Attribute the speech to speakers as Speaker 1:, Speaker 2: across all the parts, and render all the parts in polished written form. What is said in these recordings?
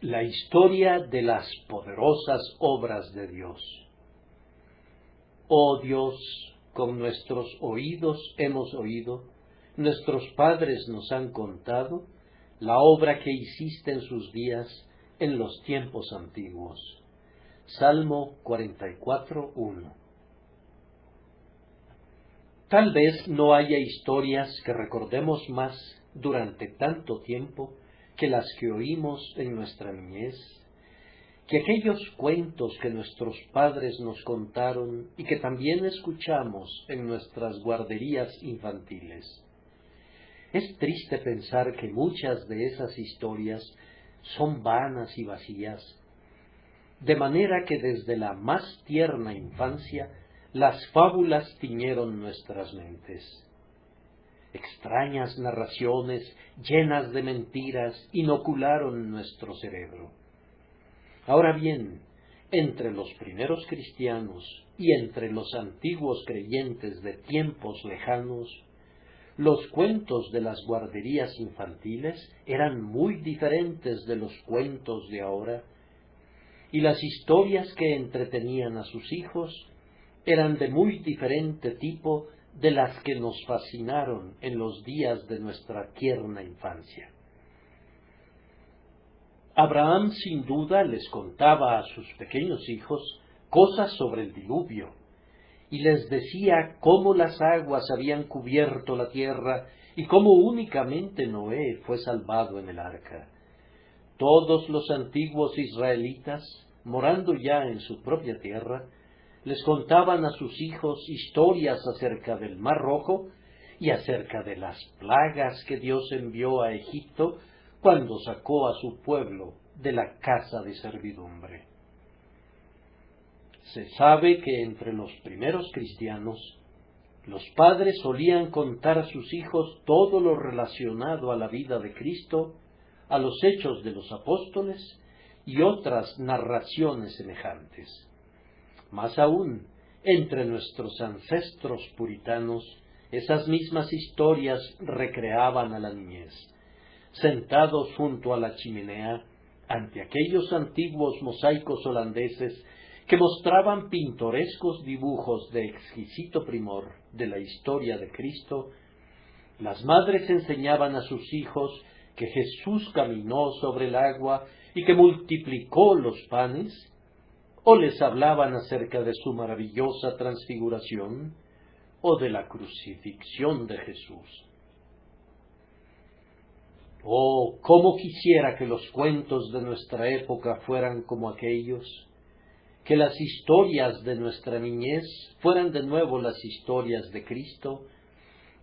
Speaker 1: La historia de las poderosas obras de Dios. Oh Dios, con nuestros oídos hemos oído, nuestros padres nos han contado la obra que hiciste en sus días, en los tiempos antiguos. Salmo 44:1. Tal vez no haya historias que recordemos más durante tanto tiempo que las que oímos en nuestra niñez, que aquellos cuentos que nuestros padres nos contaron y que también escuchamos en nuestras guarderías infantiles. Es triste pensar que muchas de esas historias son vanas y vacías, de manera que desde la más tierna infancia las fábulas tiñeron nuestras mentes. Extrañas narraciones llenas de mentiras inocularon nuestro cerebro. Ahora bien, entre los primeros cristianos y entre los antiguos creyentes de tiempos lejanos, los cuentos de las guarderías infantiles eran muy diferentes de los cuentos de ahora, y las historias que entretenían a sus hijos eran de muy diferente tipo de las que nos fascinaron en los días de nuestra tierna infancia. Abraham sin duda les contaba a sus pequeños hijos cosas sobre el diluvio, y les decía cómo las aguas habían cubierto la tierra y cómo únicamente Noé fue salvado en el arca. Todos los antiguos israelitas, morando ya en su propia tierra, les contaban a sus hijos historias acerca del Mar Rojo y acerca de las plagas que Dios envió a Egipto cuando sacó a su pueblo de la casa de servidumbre. Se sabe que entre los primeros cristianos, los padres solían contar a sus hijos todo lo relacionado a la vida de Cristo, a los hechos de los apóstoles y otras narraciones semejantes. Más aún, entre nuestros ancestros puritanos, esas mismas historias recreaban a la niñez. Sentados junto a la chimenea, ante aquellos antiguos mosaicos holandeses que mostraban pintorescos dibujos de exquisito primor de la historia de Cristo, las madres enseñaban a sus hijos que Jesús caminó sobre el agua y que multiplicó los panes, o les hablaban acerca de su maravillosa transfiguración, o de la crucifixión de Jesús. Oh, cómo quisiera que los cuentos de nuestra época fueran como aquellos, que las historias de nuestra niñez fueran de nuevo las historias de Cristo,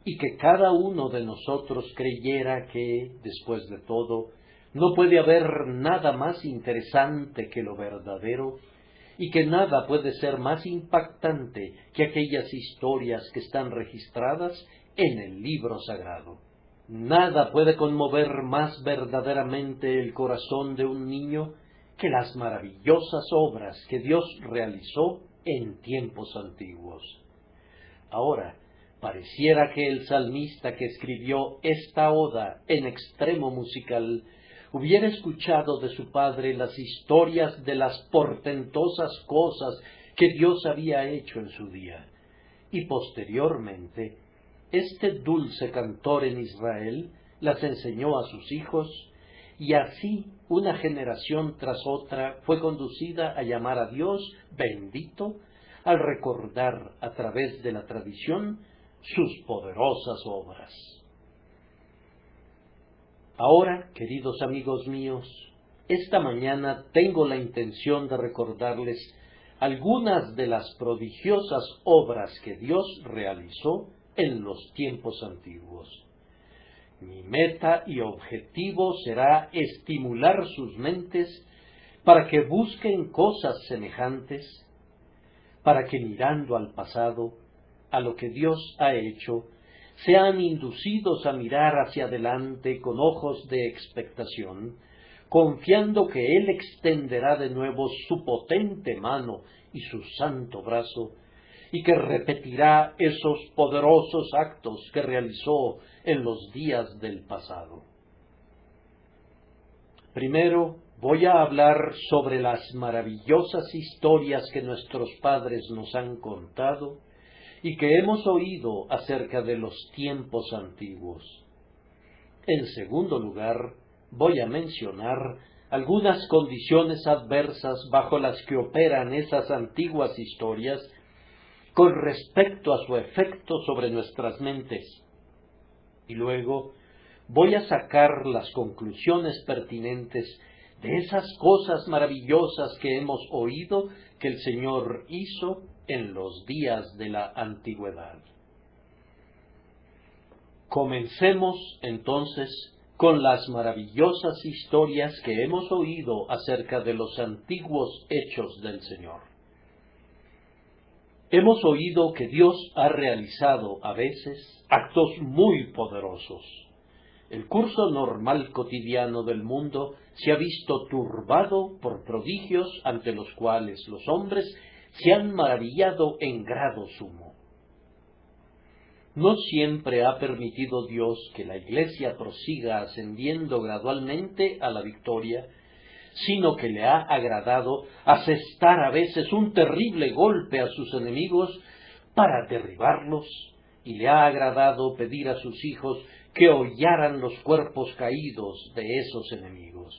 Speaker 1: y que cada uno de nosotros creyera que, después de todo, no puede haber nada más interesante que lo verdadero, y que nada puede ser más impactante que aquellas historias que están registradas en el libro sagrado. Nada puede conmover más verdaderamente el corazón de un niño que las maravillosas obras que Dios realizó en tiempos antiguos. Ahora, pareciera que el salmista que escribió esta oda en extremo musical hubiera escuchado de su padre las historias de las portentosas cosas que Dios había hecho en su día, y posteriormente este dulce cantor en Israel las enseñó a sus hijos, y así una generación tras otra fue conducida a llamar a Dios bendito al recordar a través de la tradición sus poderosas obras. Ahora, queridos amigos míos, esta mañana tengo la intención de recordarles algunas de las prodigiosas obras que Dios realizó en los tiempos antiguos. Mi meta y objetivo será estimular sus mentes para que busquen cosas semejantes, para que mirando al pasado, a lo que Dios ha hecho, sean inducidos a mirar hacia adelante con ojos de expectación, confiando que Él extenderá de nuevo su potente mano y su santo brazo, y que repetirá esos poderosos actos que realizó en los días del pasado. Primero, voy a hablar sobre las maravillosas historias que nuestros padres nos han contado y que hemos oído acerca de los tiempos antiguos. En segundo lugar, voy a mencionar algunas condiciones adversas bajo las que operan esas antiguas historias con respecto a su efecto sobre nuestras mentes. Y luego voy a sacar las conclusiones pertinentes de esas cosas maravillosas que hemos oído que el Señor hizo en los días de la antigüedad. Comencemos entonces con las maravillosas historias que hemos oído acerca de los antiguos hechos del Señor. Hemos oído que Dios ha realizado a veces actos muy poderosos. El curso normal cotidiano del mundo se ha visto turbado por prodigios ante los cuales los hombres se han maravillado en grado sumo. No siempre ha permitido Dios que la Iglesia prosiga ascendiendo gradualmente a la victoria, sino que le ha agradado asestar a veces un terrible golpe a sus enemigos para derribarlos, y le ha agradado pedir a sus hijos que hollaran los cuerpos caídos de esos enemigos.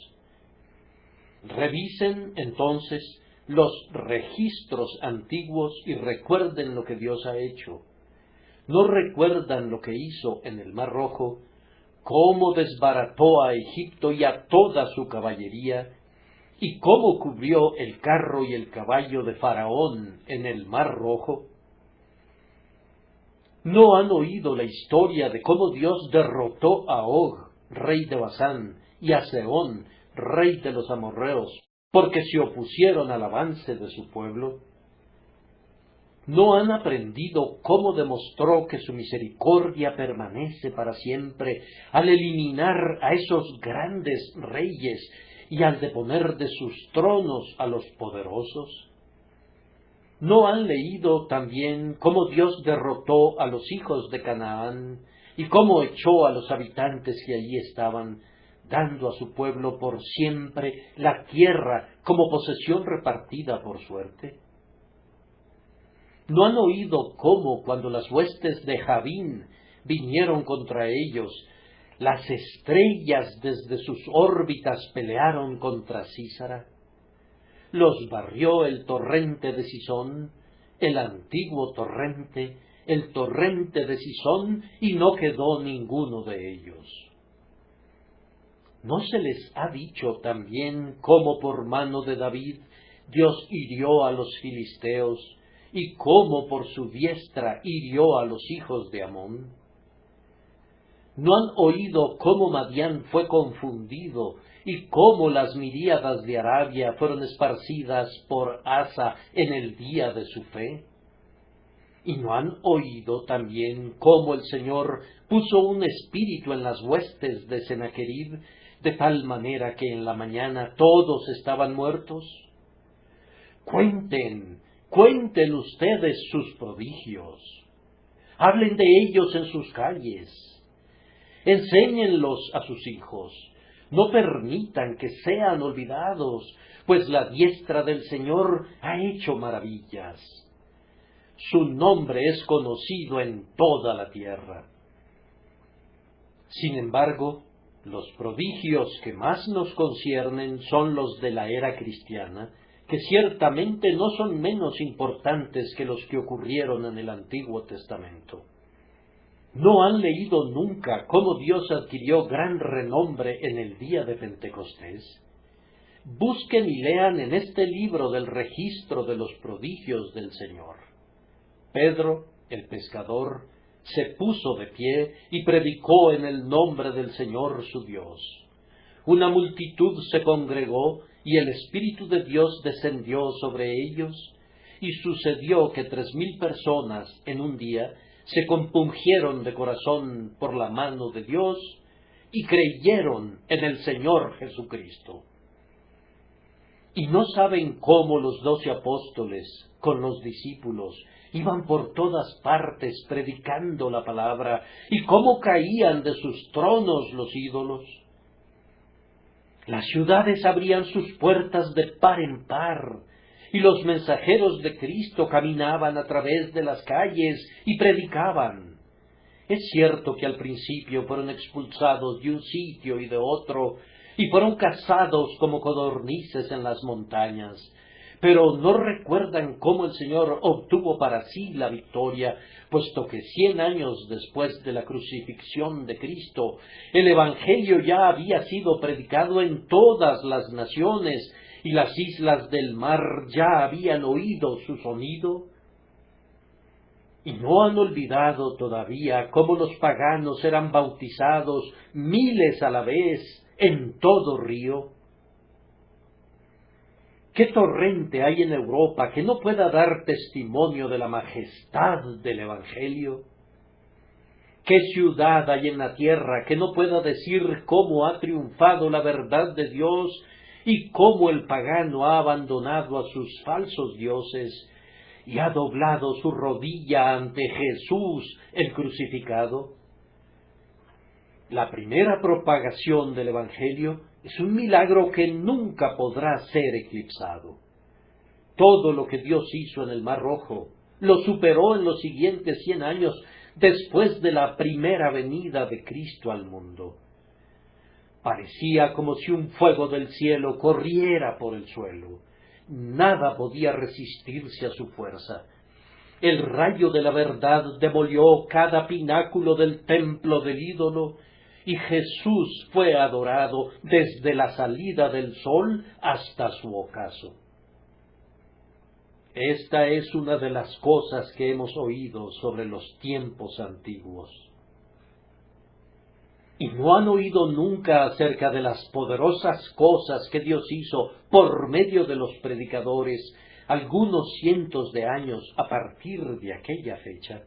Speaker 1: Revisen entonces los registros antiguos y recuerden lo que Dios ha hecho. ¿No recuerdan lo que hizo en el Mar Rojo? Cómo desbarató a Egipto y a toda su caballería, y cómo cubrió el carro y el caballo de Faraón en el Mar Rojo. ¿No han oído la historia de cómo Dios derrotó a Og, rey de Basán, y a Sehón, rey de los amorreos, porque se opusieron al avance de su pueblo? ¿No han aprendido cómo demostró que su misericordia permanece para siempre al eliminar a esos grandes reyes y al deponer de sus tronos a los poderosos? ¿No han leído también cómo Dios derrotó a los hijos de Canaán y cómo echó a los habitantes que allí estaban, dando a su pueblo por siempre la tierra como posesión repartida por suerte? ¿No han oído cómo, cuando las huestes de Javín vinieron contra ellos, las estrellas desde sus órbitas pelearon contra Sísara? Los barrió el torrente de Sisón, el antiguo torrente, el torrente de Sisón, y no quedó ninguno de ellos. ¿No se les ha dicho también cómo por mano de David Dios hirió a los filisteos, y cómo por su diestra hirió a los hijos de Amón? ¿No han oído cómo Madián fue confundido, y cómo las miríadas de Arabia fueron esparcidas por Asa en el día de su fe? ¿Y no han oído también cómo el Señor puso un espíritu en las huestes de Sennacherib, de tal manera que en la mañana todos estaban muertos? Cuenten ustedes sus prodigios, hablen de ellos en sus calles, enséñenlos a sus hijos, no permitan que sean olvidados, pues la diestra del Señor ha hecho maravillas. Su nombre es conocido en toda la tierra. Sin embargo, los prodigios que más nos conciernen son los de la era cristiana, que ciertamente no son menos importantes que los que ocurrieron en el Antiguo Testamento. ¿No han leído nunca cómo Dios adquirió gran renombre en el día de Pentecostés? Busquen y lean en este libro del registro de los prodigios del Señor. Pedro, el pescador, se puso de pie y predicó en el nombre del Señor su Dios. Una multitud se congregó y el Espíritu de Dios descendió sobre ellos, y sucedió que 3,000 personas en un día se compungieron de corazón por la mano de Dios y creyeron en el Señor Jesucristo. ¿Y no saben cómo los 12 apóstoles con los discípulos iban por todas partes predicando la palabra, y cómo caían de sus tronos los ídolos? Las ciudades abrían sus puertas de par en par, y los mensajeros de Cristo caminaban a través de las calles y predicaban. Es cierto que al principio fueron expulsados de un sitio y de otro, y fueron cazados como codornices en las montañas, pero no recuerdan cómo el Señor obtuvo para sí la victoria, puesto que 100 años después de la crucifixión de Cristo, el Evangelio ya había sido predicado en todas las naciones, y las islas del mar ya habían oído su sonido. Y no han olvidado todavía cómo los paganos eran bautizados miles a la vez en todo río. ¿Qué torrente hay en Europa que no pueda dar testimonio de la majestad del Evangelio? ¿Qué ciudad hay en la tierra que no pueda decir cómo ha triunfado la verdad de Dios y cómo el pagano ha abandonado a sus falsos dioses y ha doblado su rodilla ante Jesús el crucificado? La primera propagación del Evangelio es un milagro que nunca podrá ser eclipsado. Todo lo que Dios hizo en el Mar Rojo lo superó en los siguientes 100 años después de la primera venida de Cristo al mundo. Parecía como si un fuego del cielo corriera por el suelo. Nada podía resistirse a su fuerza. El rayo de la verdad demolió cada pináculo del templo del ídolo, y Jesús fue adorado desde la salida del sol hasta su ocaso. Esta es una de las cosas que hemos oído sobre los tiempos antiguos. ¿Y no han oído nunca acerca de las poderosas cosas que Dios hizo por medio de los predicadores algunos cientos de años a partir de aquella fecha?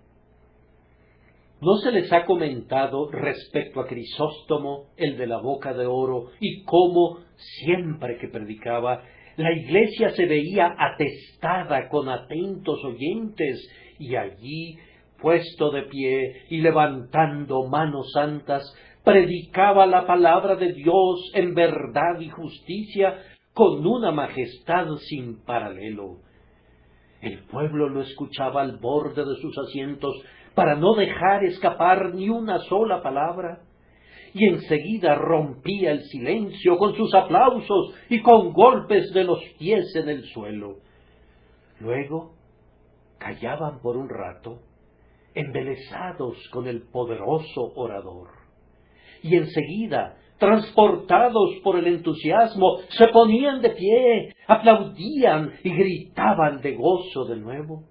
Speaker 1: ¿No se les ha comentado respecto a Crisóstomo, el de la boca de oro, y cómo, siempre que predicaba, la iglesia se veía atestada con atentos oyentes, y allí, puesto de pie y levantando manos santas, predicaba la palabra de Dios en verdad y justicia con una majestad sin paralelo? El pueblo lo escuchaba al borde de sus asientos para no dejar escapar ni una sola palabra, y enseguida rompía el silencio con sus aplausos y con golpes de los pies en el suelo. Luego callaban por un rato, embelesados con el poderoso orador, y enseguida, transportados por el entusiasmo, se ponían de pie, aplaudían y gritaban de gozo de nuevo.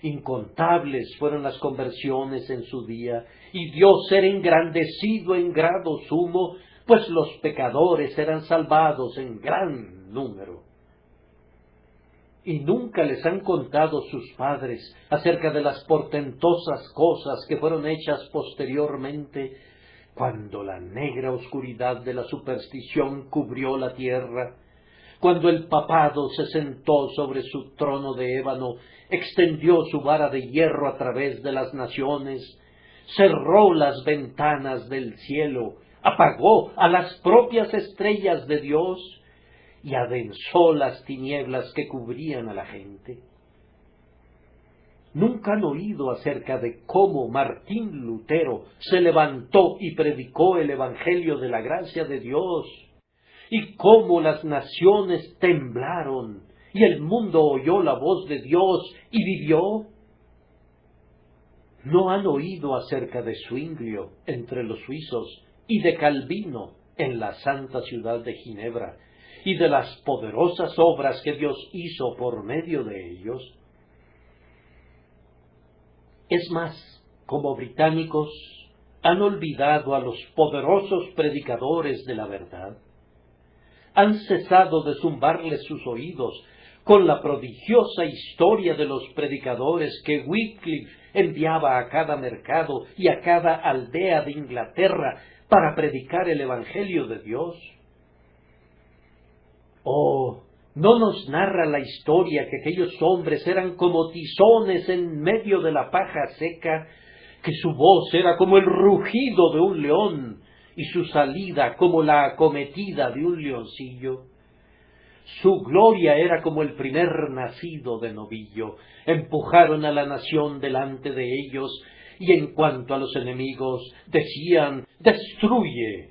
Speaker 1: Incontables fueron las conversiones en su día, y Dios era engrandecido en grado sumo, pues los pecadores eran salvados en gran número. Y nunca les han contado sus padres acerca de las portentosas cosas que fueron hechas posteriormente, cuando la negra oscuridad de la superstición cubrió la tierra, cuando el papado se sentó sobre su trono de ébano, extendió su vara de hierro a través de las naciones, cerró las ventanas del cielo, apagó a las propias estrellas de Dios y adensó las tinieblas que cubrían a la gente. ¿Nunca han oído acerca de cómo Martín Lutero se levantó y predicó el Evangelio de la gracia de Dios? Y cómo las naciones temblaron, y el mundo oyó la voz de Dios y vivió. ¿No han oído acerca de Zwinglio entre los suizos y de Calvino en la santa ciudad de Ginebra, y de las poderosas obras que Dios hizo por medio de ellos? Es más, como británicos, han olvidado a los poderosos predicadores de la verdad. Han cesado de zumbarles sus oídos con la prodigiosa historia de los predicadores que Wycliffe enviaba a cada mercado y a cada aldea de Inglaterra para predicar el Evangelio de Dios. Oh, ¿no nos narra la historia que aquellos hombres eran como tizones en medio de la paja seca, que su voz era como el rugido de un león, y su salida como la acometida de un leoncillo. Su gloria era como el primer nacido de novillo. Empujaron a la nación delante de ellos, y en cuanto a los enemigos, decían: «¡Destruye!».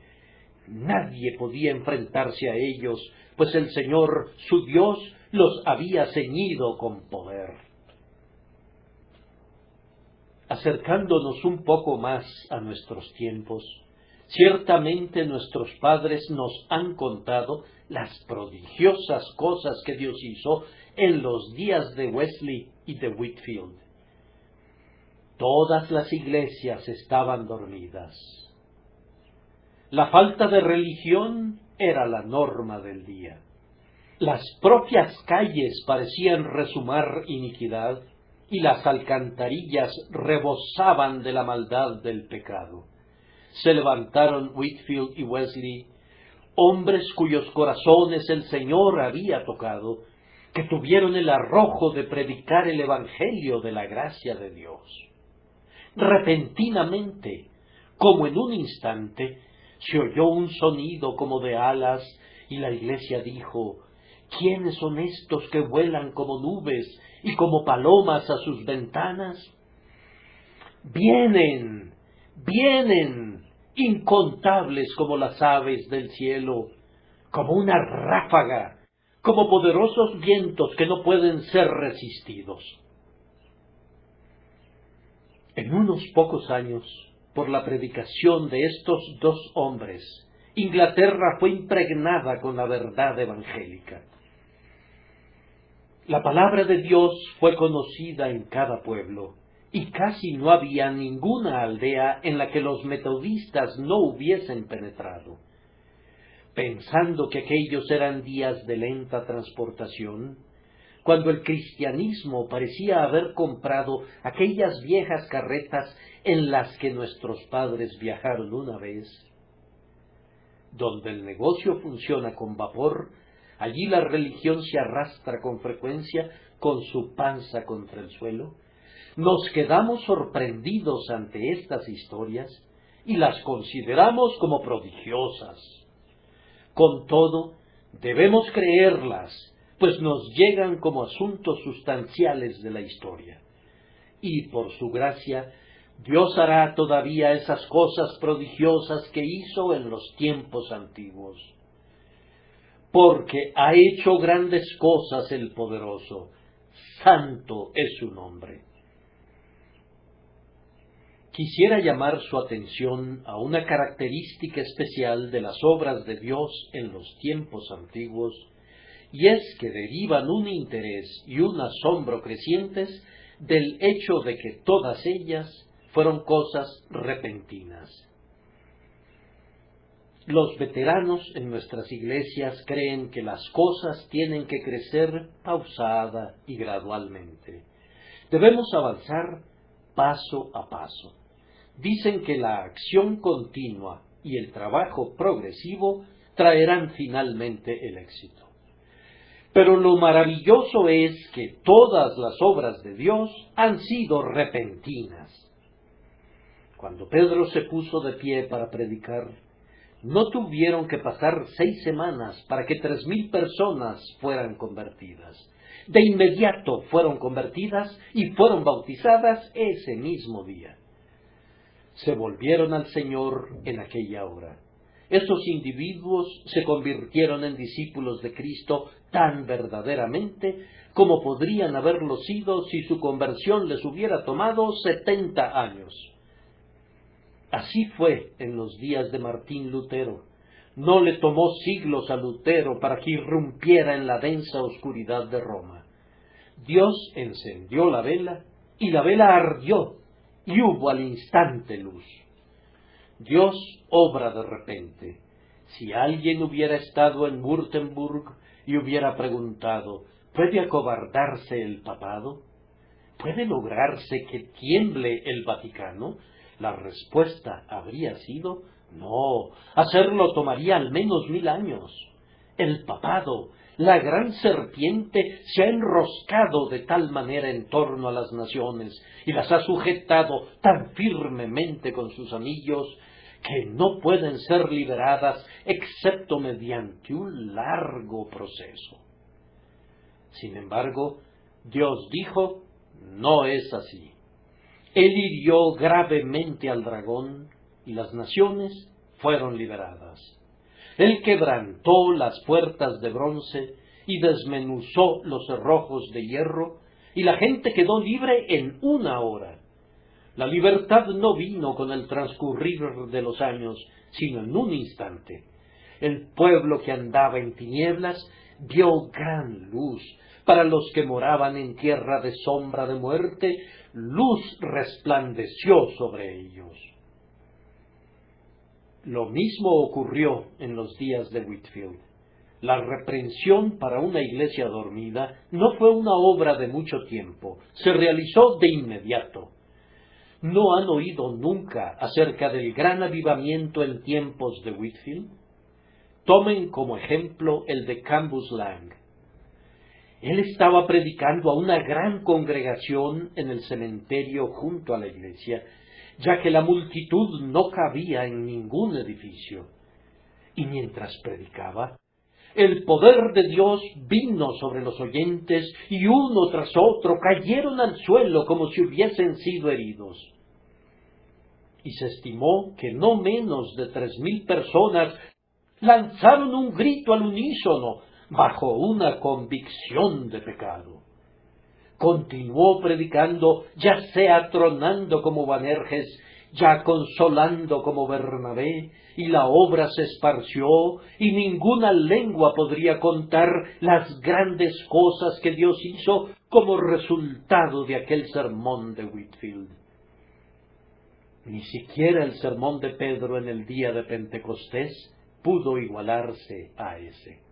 Speaker 1: Nadie podía enfrentarse a ellos, pues el Señor, su Dios, los había ceñido con poder. Acercándonos un poco más a nuestros tiempos, ciertamente nuestros padres nos han contado las prodigiosas cosas que Dios hizo en los días de Wesley y de Whitefield. Todas las iglesias estaban dormidas. La falta de religión era la norma del día. Las propias calles parecían rezumar iniquidad y las alcantarillas rebosaban de la maldad del pecado. Se levantaron Whitefield y Wesley, hombres cuyos corazones el Señor había tocado, que tuvieron el arrojo de predicar el Evangelio de la gracia de Dios. Repentinamente, como en un instante, se oyó un sonido como de alas, y la iglesia dijo: «¿Quiénes son estos que vuelan como nubes y como palomas a sus ventanas?». «Vienen, vienen, incontables como las aves del cielo, como una ráfaga, como poderosos vientos que no pueden ser resistidos». En unos pocos años, por la predicación de estos dos hombres, Inglaterra fue impregnada con la verdad evangélica. La palabra de Dios fue conocida en cada pueblo, y casi no había ninguna aldea en la que los metodistas no hubiesen penetrado. Pensando que aquellos eran días de lenta transportación, cuando el cristianismo parecía haber comprado aquellas viejas carretas en las que nuestros padres viajaron una vez, donde el negocio funciona con vapor, allí la religión se arrastra con frecuencia con su panza contra el suelo. Nos quedamos sorprendidos ante estas historias y las consideramos como prodigiosas. Con todo, debemos creerlas, pues nos llegan como asuntos sustanciales de la historia. Y por su gracia, Dios hará todavía esas cosas prodigiosas que hizo en los tiempos antiguos. Porque ha hecho grandes cosas el poderoso, santo es su nombre. Quisiera llamar su atención a una característica especial de las obras de Dios en los tiempos antiguos, y es que derivan un interés y un asombro crecientes del hecho de que todas ellas fueron cosas repentinas. Los veteranos en nuestras iglesias creen que las cosas tienen que crecer pausada y gradualmente. Debemos avanzar paso a paso. Dicen que la acción continua y el trabajo progresivo traerán finalmente el éxito. Pero lo maravilloso es que todas las obras de Dios han sido repentinas. Cuando Pedro se puso de pie para predicar, no tuvieron que pasar 6 semanas para que 3,000 personas fueran convertidas. De inmediato fueron convertidas y fueron bautizadas ese mismo día. Se volvieron al Señor en aquella hora. Estos individuos se convirtieron en discípulos de Cristo tan verdaderamente como podrían haberlo sido si su conversión les hubiera tomado 70 años. Así fue en los días de Martín Lutero. No le tomó siglos a Lutero para que irrumpiera en la densa oscuridad de Roma. Dios encendió la vela, y la vela ardió, y hubo al instante luz. Dios obra de repente. Si alguien hubiera estado en Württemberg y hubiera preguntado: ¿puede acobardarse el papado? ¿Puede lograrse que tiemble el Vaticano? La respuesta habría sido: no, hacerlo tomaría al menos 1000 años. El papado, la gran serpiente, se ha enroscado de tal manera en torno a las naciones y las ha sujetado tan firmemente con sus anillos que no pueden ser liberadas excepto mediante un largo proceso. Sin embargo, Dios dijo, no es así. Él hirió gravemente al dragón y las naciones fueron liberadas. Él quebrantó las puertas de bronce y desmenuzó los cerrojos de hierro, y la gente quedó libre en una hora. La libertad no vino con el transcurrir de los años, sino en un instante. El pueblo que andaba en tinieblas vio gran luz. Para los que moraban en tierra de sombra de muerte, luz resplandeció sobre ellos. Lo mismo ocurrió en los días de Whitefield. La reprensión para una iglesia dormida no fue una obra de mucho tiempo, se realizó de inmediato. ¿No han oído nunca acerca del gran avivamiento en tiempos de Whitefield? Tomen como ejemplo el de Cambus Lang. Él estaba predicando a una gran congregación en el cementerio junto a la iglesia, ya que la multitud no cabía en ningún edificio. Y mientras predicaba, el poder de Dios vino sobre los oyentes y uno tras otro cayeron al suelo como si hubiesen sido heridos. Y se estimó que no menos de 3,000 personas lanzaron un grito al unísono bajo una convicción de pecado. Continuó predicando, ya sea tronando como Boanerges, ya consolando como Bernabé, y la obra se esparció, y ninguna lengua podría contar las grandes cosas que Dios hizo como resultado de aquel sermón de Whitefield. Ni siquiera el sermón de Pedro en el día de Pentecostés pudo igualarse a ese.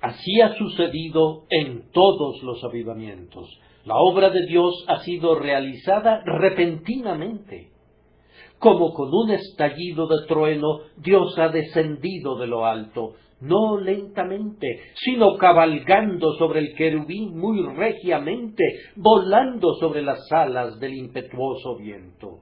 Speaker 1: Así ha sucedido en todos los avivamientos. La obra de Dios ha sido realizada repentinamente. Como con un estallido de trueno, Dios ha descendido de lo alto, no lentamente, sino cabalgando sobre el querubín muy regiamente, volando sobre las alas del impetuoso viento.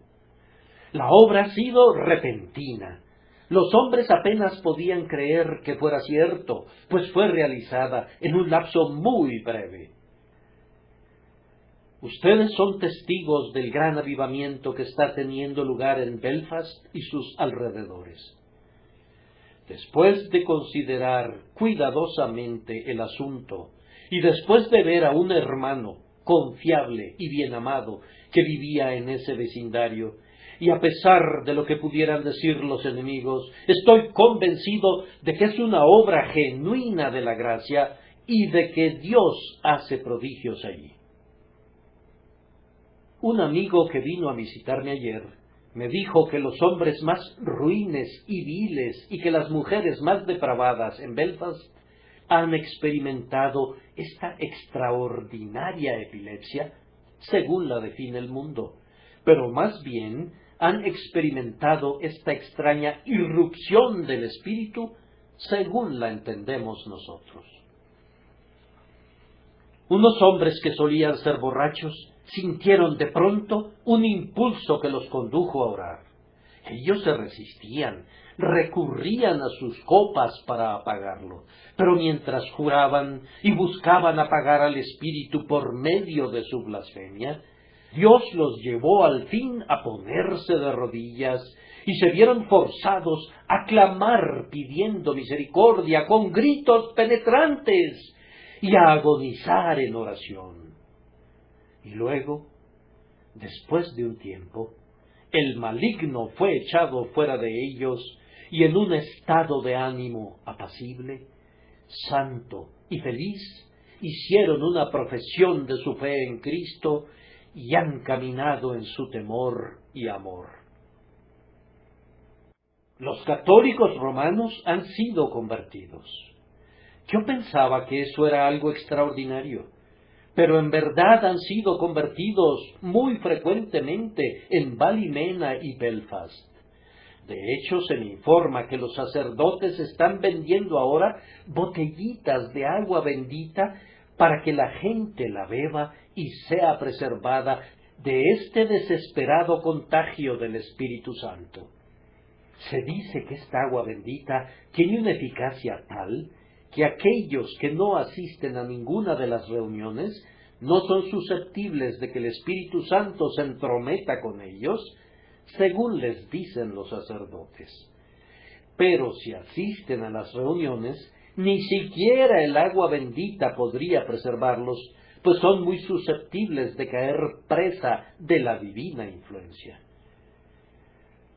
Speaker 1: La obra ha sido repentina. Los hombres apenas podían creer que fuera cierto, pues fue realizada en un lapso muy breve. Ustedes son testigos del gran avivamiento que está teniendo lugar en Belfast y sus alrededores. Después de considerar cuidadosamente el asunto y después de ver a un hermano confiable y bien amado que vivía en ese vecindario, y a pesar de lo que pudieran decir los enemigos, estoy convencido de que es una obra genuina de la gracia y de que Dios hace prodigios allí. Un amigo que vino a visitarme ayer me dijo que los hombres más ruines y viles y que las mujeres más depravadas en Belfast han experimentado esta extraordinaria epilepsia, según la define el mundo, pero más bien han experimentado esta extraña irrupción del espíritu, según la entendemos nosotros. Unos hombres que solían ser borrachos sintieron de pronto un impulso que los condujo a orar. Ellos se resistían, recurrían a sus copas para apagarlo, pero mientras juraban y buscaban apagar al espíritu por medio de su blasfemia, Dios los llevó al fin a ponerse de rodillas y se vieron forzados a clamar pidiendo misericordia con gritos penetrantes y a agonizar en oración. Y luego, después de un tiempo, el maligno fue echado fuera de ellos y en un estado de ánimo apacible, santo y feliz, hicieron una profesión de su fe en Cristo y han caminado en su temor y amor. Los católicos romanos han sido convertidos. Yo pensaba que eso era algo extraordinario, pero en verdad han sido convertidos muy frecuentemente en Ballymena y Belfast. De hecho, se me informa que los sacerdotes están vendiendo ahora botellitas de agua bendita para que la gente la beba y sea preservada de este desesperado contagio del Espíritu Santo. Se dice que esta agua bendita tiene una eficacia tal que aquellos que no asisten a ninguna de las reuniones no son susceptibles de que el Espíritu Santo se entrometa con ellos, según les dicen los sacerdotes. Pero si asisten a las reuniones, ni siquiera el agua bendita podría preservarlos, pues son muy susceptibles de caer presa de la divina influencia.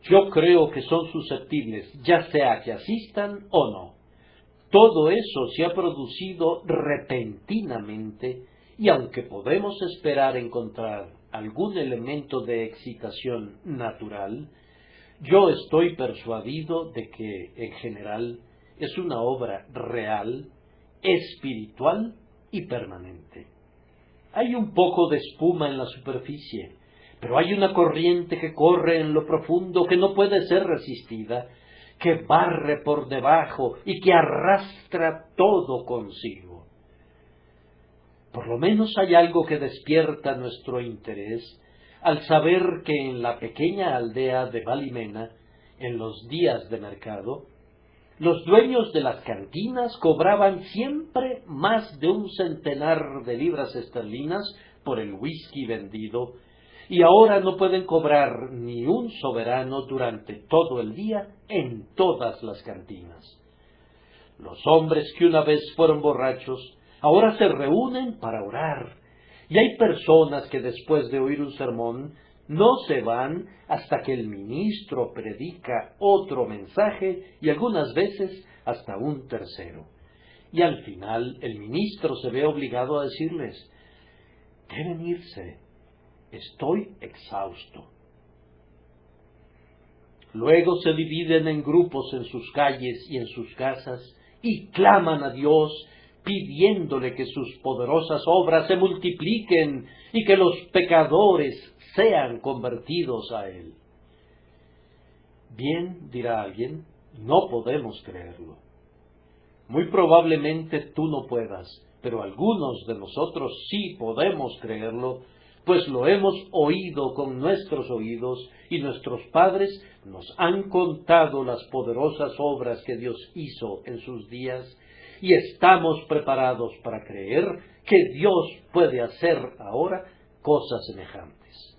Speaker 1: Yo creo que son susceptibles, ya sea que asistan o no. Todo eso se ha producido repentinamente, y aunque podemos esperar encontrar algún elemento de excitación natural, yo estoy persuadido de que, en general, es una obra real, espiritual y permanente. Hay un poco de espuma en la superficie, pero hay una corriente que corre en lo profundo que no puede ser resistida, que barre por debajo y que arrastra todo consigo. Por lo menos hay algo que despierta nuestro interés al saber que en la pequeña aldea de Valimena, en los días de mercado, los dueños de las cantinas cobraban siempre más de 100 de libras esterlinas por el whisky vendido, y ahora no pueden cobrar ni un soberano durante todo el día en todas las cantinas. Los hombres que una vez fueron borrachos, ahora se reúnen para orar, y hay personas que después de oír un sermón no se van hasta que el ministro predica otro mensaje y algunas veces hasta un tercero. Y al final el ministro se ve obligado a decirles: deben irse, estoy exhausto. Luego se dividen en grupos en sus calles y en sus casas y claman a Dios pidiéndole que sus poderosas obras se multipliquen y que los pecadores sean convertidos a Él. Bien, dirá alguien, no podemos creerlo. Muy probablemente tú no puedas, pero algunos de nosotros sí podemos creerlo, pues lo hemos oído con nuestros oídos y nuestros padres nos han contado las poderosas obras que Dios hizo en sus días, y estamos preparados para creer que Dios puede hacer ahora cosas semejantes.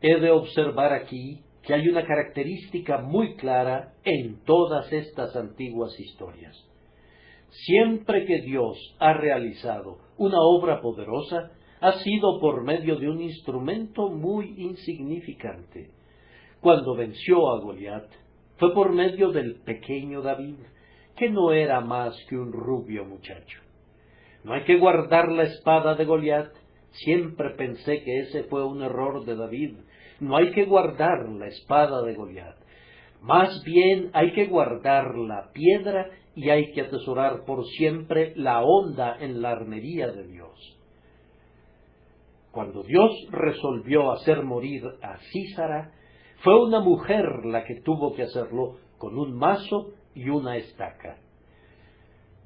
Speaker 1: He de observar aquí que hay una característica muy clara en todas estas antiguas historias. Siempre que Dios ha realizado una obra poderosa, ha sido por medio de un instrumento muy insignificante. Cuando venció a Goliat, fue por medio del pequeño David, que no era más que un rubio muchacho. No hay que guardar la espada de Goliat. Siempre pensé que ese fue un error de David. No hay que guardar la espada de Goliat. Más bien hay que guardar la piedra y hay que atesorar por siempre la honda en la armería de Dios. Cuando Dios resolvió hacer morir a Sísara, fue una mujer la que tuvo que hacerlo con un mazo y una estaca.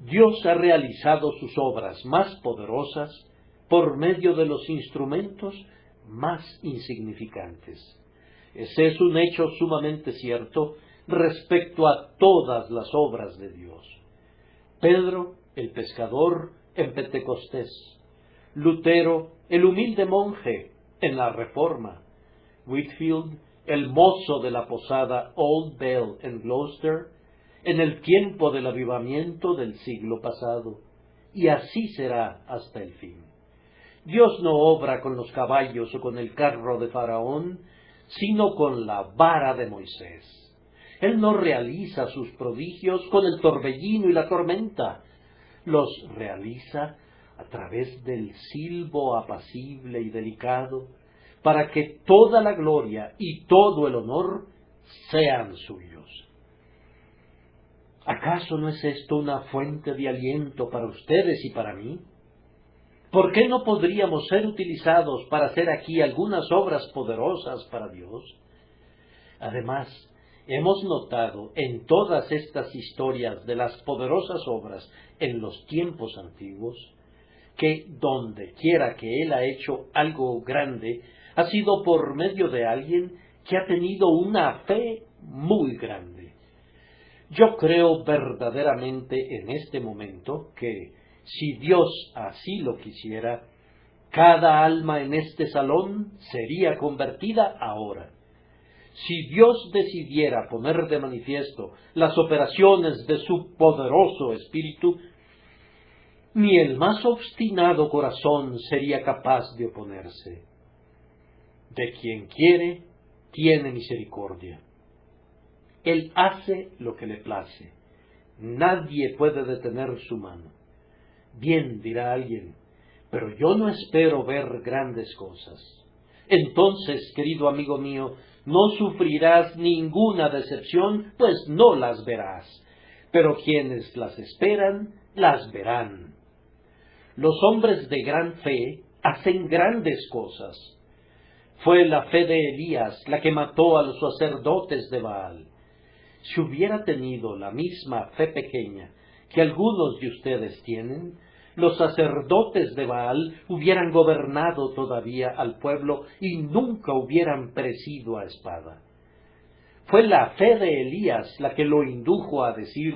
Speaker 1: Dios ha realizado sus obras más poderosas por medio de los instrumentos más insignificantes. Ese es un hecho sumamente cierto respecto a todas las obras de Dios. Pedro, el pescador, en Pentecostés; Lutero, el humilde monje, en la Reforma; Whitefield, el mozo de la posada Old Bell en Gloucester, en el tiempo del avivamiento del siglo pasado, y así será hasta el fin. Dios no obra con los caballos o con el carro de Faraón, sino con la vara de Moisés. Él no realiza sus prodigios con el torbellino y la tormenta, los realiza a través del silbo apacible y delicado, para que toda la gloria y todo el honor sean suyos. ¿Acaso no es esto una fuente de aliento para ustedes y para mí? ¿Por qué no podríamos ser utilizados para hacer aquí algunas obras poderosas para Dios? Además, hemos notado en todas estas historias de las poderosas obras en los tiempos antiguos que donde quiera que Él ha hecho algo grande, ha sido por medio de alguien que ha tenido una fe muy grande. Yo creo verdaderamente en este momento que, si Dios así lo quisiera, cada alma en este salón sería convertida ahora. Si Dios decidiera poner de manifiesto las operaciones de su poderoso Espíritu, ni el más obstinado corazón sería capaz de oponerse. De quien quiere, tiene misericordia. Él hace lo que le place. Nadie puede detener su mano. Bien, dirá alguien, pero yo no espero ver grandes cosas. Entonces, querido amigo mío, no sufrirás ninguna decepción, pues no las verás. Pero quienes las esperan, las verán. Los hombres de gran fe hacen grandes cosas. Fue la fe de Elías la que mató a los sacerdotes de Baal. Si hubiera tenido la misma fe pequeña que algunos de ustedes tienen, los sacerdotes de Baal hubieran gobernado todavía al pueblo y nunca hubieran perecido a espada. Fue la fe de Elías la que lo indujo a decir: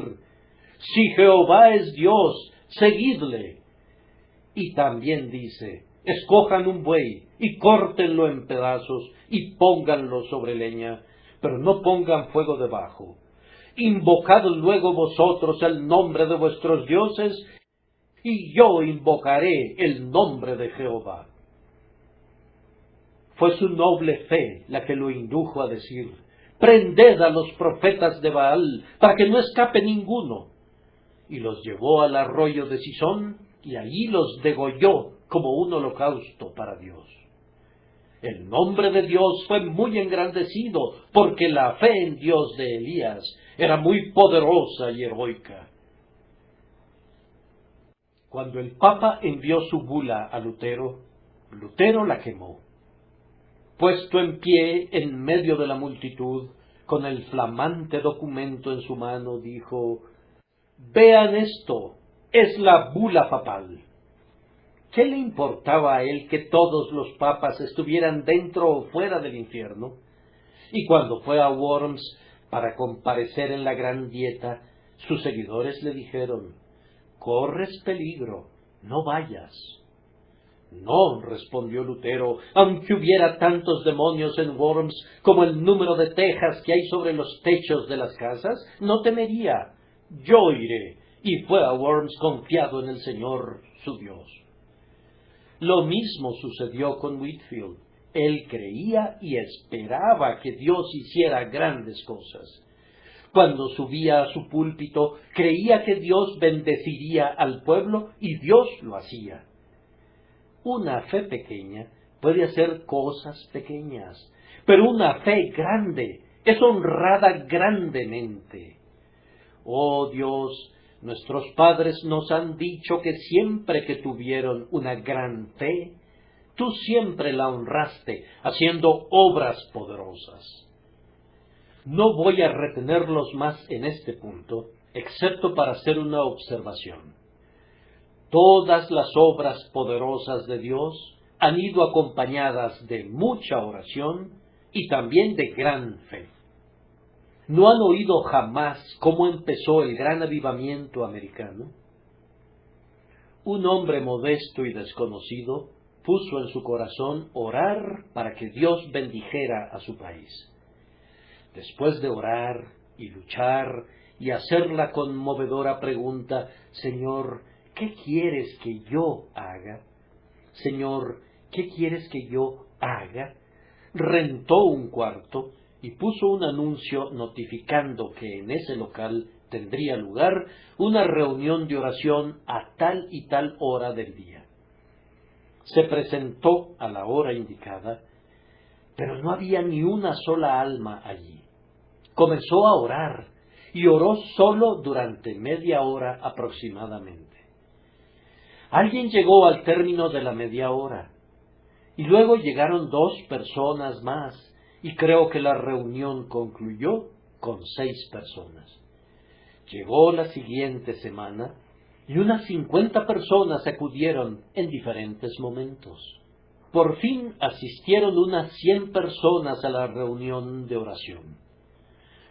Speaker 1: si Jehová es Dios, seguidle. Y también dice: escojan un buey y córtenlo en pedazos y pónganlo sobre leña, pero no pongan fuego debajo. Invocad luego vosotros el nombre de vuestros dioses, y yo invocaré el nombre de Jehová. Fue su noble fe la que lo indujo a decir: prended a los profetas de Baal, para que no escape ninguno. Y los llevó al arroyo de Sisón, y allí los degolló como un holocausto para Dios. El nombre de Dios fue muy engrandecido, porque la fe en Dios de Elías era muy poderosa y heroica. Cuando el Papa envió su bula a Lutero, Lutero la quemó. Puesto en pie en medio de la multitud, con el flamante documento en su mano, dijo: vean esto, es la bula papal. ¿Qué le importaba a él que todos los papas estuvieran dentro o fuera del infierno? Y cuando fue a Worms para comparecer en la gran dieta, sus seguidores le dijeron: corres peligro, no vayas. No, respondió Lutero, aunque hubiera tantos demonios en Worms como el número de tejas que hay sobre los techos de las casas, no temería. Yo iré. Y fue a Worms confiado en el Señor, su Dios. Lo mismo sucedió con Whitefield. Él creía y esperaba que Dios hiciera grandes cosas. Cuando subía a su púlpito, creía que Dios bendeciría al pueblo, y Dios lo hacía. Una fe pequeña puede hacer cosas pequeñas, pero una fe grande es honrada grandemente. Oh Dios, nuestros padres nos han dicho que siempre que tuvieron una gran fe, tú siempre la honraste, haciendo obras poderosas. No voy a retenerlos más en este punto, excepto para hacer una observación. Todas las obras poderosas de Dios han ido acompañadas de mucha oración y también de gran fe. ¿No han oído jamás cómo empezó el gran avivamiento americano? Un hombre modesto y desconocido puso en su corazón orar para que Dios bendijera a su país. Después de orar y luchar y hacer la conmovedora pregunta: Señor, ¿qué quieres que yo haga? Señor, ¿qué quieres que yo haga? Rentó un cuarto y puso un anuncio notificando que en ese local tendría lugar una reunión de oración a tal y tal hora del día. Se presentó a la hora indicada, pero no había ni una sola alma allí. Comenzó a orar y oró solo durante media hora aproximadamente. Alguien llegó al término de la media hora, y luego llegaron 2 personas más, y creo que la reunión concluyó con 6 personas. Llegó la siguiente semana, y unas 50 personas acudieron en diferentes momentos. Por fin asistieron unas 100 personas a la reunión de oración.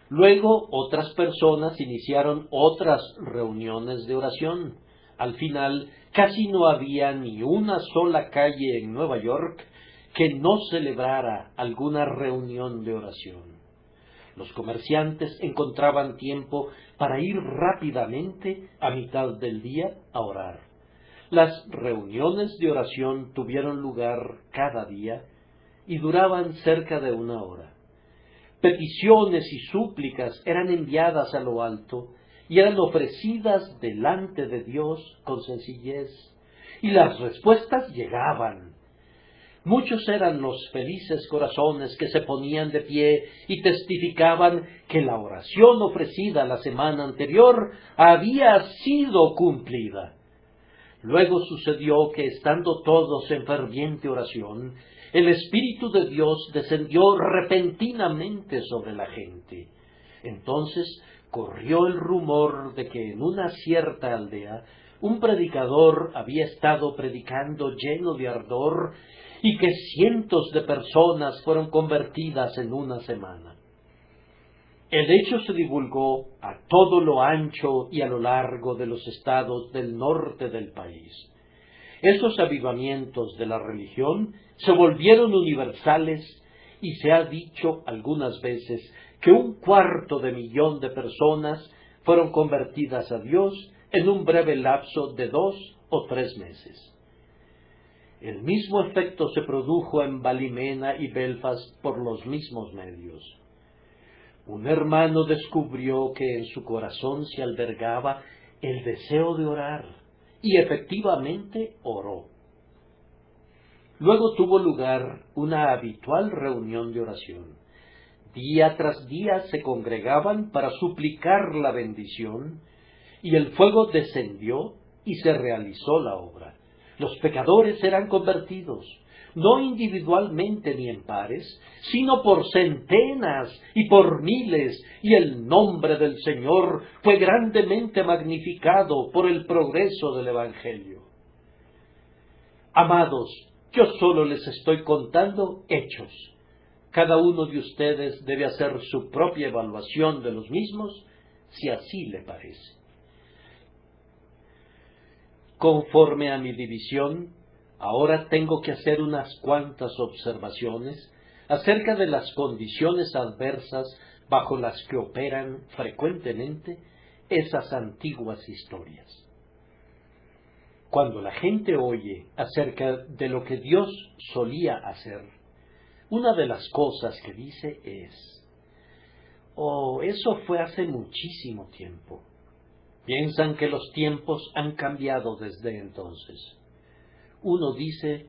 Speaker 1: Luego otras personas iniciaron otras reuniones de oración. Al final, casi no había ni una sola calle en Nueva York que no celebrara alguna reunión de oración. Los comerciantes encontraban tiempo para ir rápidamente a mitad del día a orar. Las reuniones de oración tuvieron lugar cada día y duraban cerca de 1 hora. Peticiones y súplicas eran enviadas a lo alto y eran ofrecidas delante de Dios con sencillez, y las respuestas llegaban. Muchos eran los felices corazones que se ponían de pie y testificaban que la oración ofrecida la semana anterior había sido cumplida. Luego sucedió que, estando todos en ferviente oración, el Espíritu de Dios descendió repentinamente sobre la gente. Entonces corrió el rumor de que en una cierta aldea un predicador había estado predicando lleno de ardor y que cientos de personas fueron convertidas en una semana. El hecho se divulgó a todo lo ancho y a lo largo de los estados del norte del país. Esos avivamientos de la religión se volvieron universales y se ha dicho algunas veces que 250,000 de personas fueron convertidas a Dios en un breve lapso de 2 o 3 meses. El mismo efecto se produjo en Ballymena y Belfast por los mismos medios. Un hermano descubrió que en su corazón se albergaba el deseo de orar, y efectivamente oró. Luego tuvo lugar una habitual reunión de oración. Día tras día se congregaban para suplicar la bendición, y el fuego descendió y se realizó la obra. Los pecadores eran convertidos, no individualmente ni en pares, sino por centenas y por miles, y el nombre del Señor fue grandemente magnificado por el progreso del Evangelio. Amados, yo solo les estoy contando hechos. Cada uno de ustedes debe hacer su propia evaluación de los mismos, si así le parece. Conforme a mi división, ahora tengo que hacer unas cuantas observaciones acerca de las condiciones adversas bajo las que operan frecuentemente esas antiguas historias. Cuando la gente oye acerca de lo que Dios solía hacer, una de las cosas que dice es: «Oh, eso fue hace muchísimo tiempo». Piensan que los tiempos han cambiado desde entonces. Uno dice: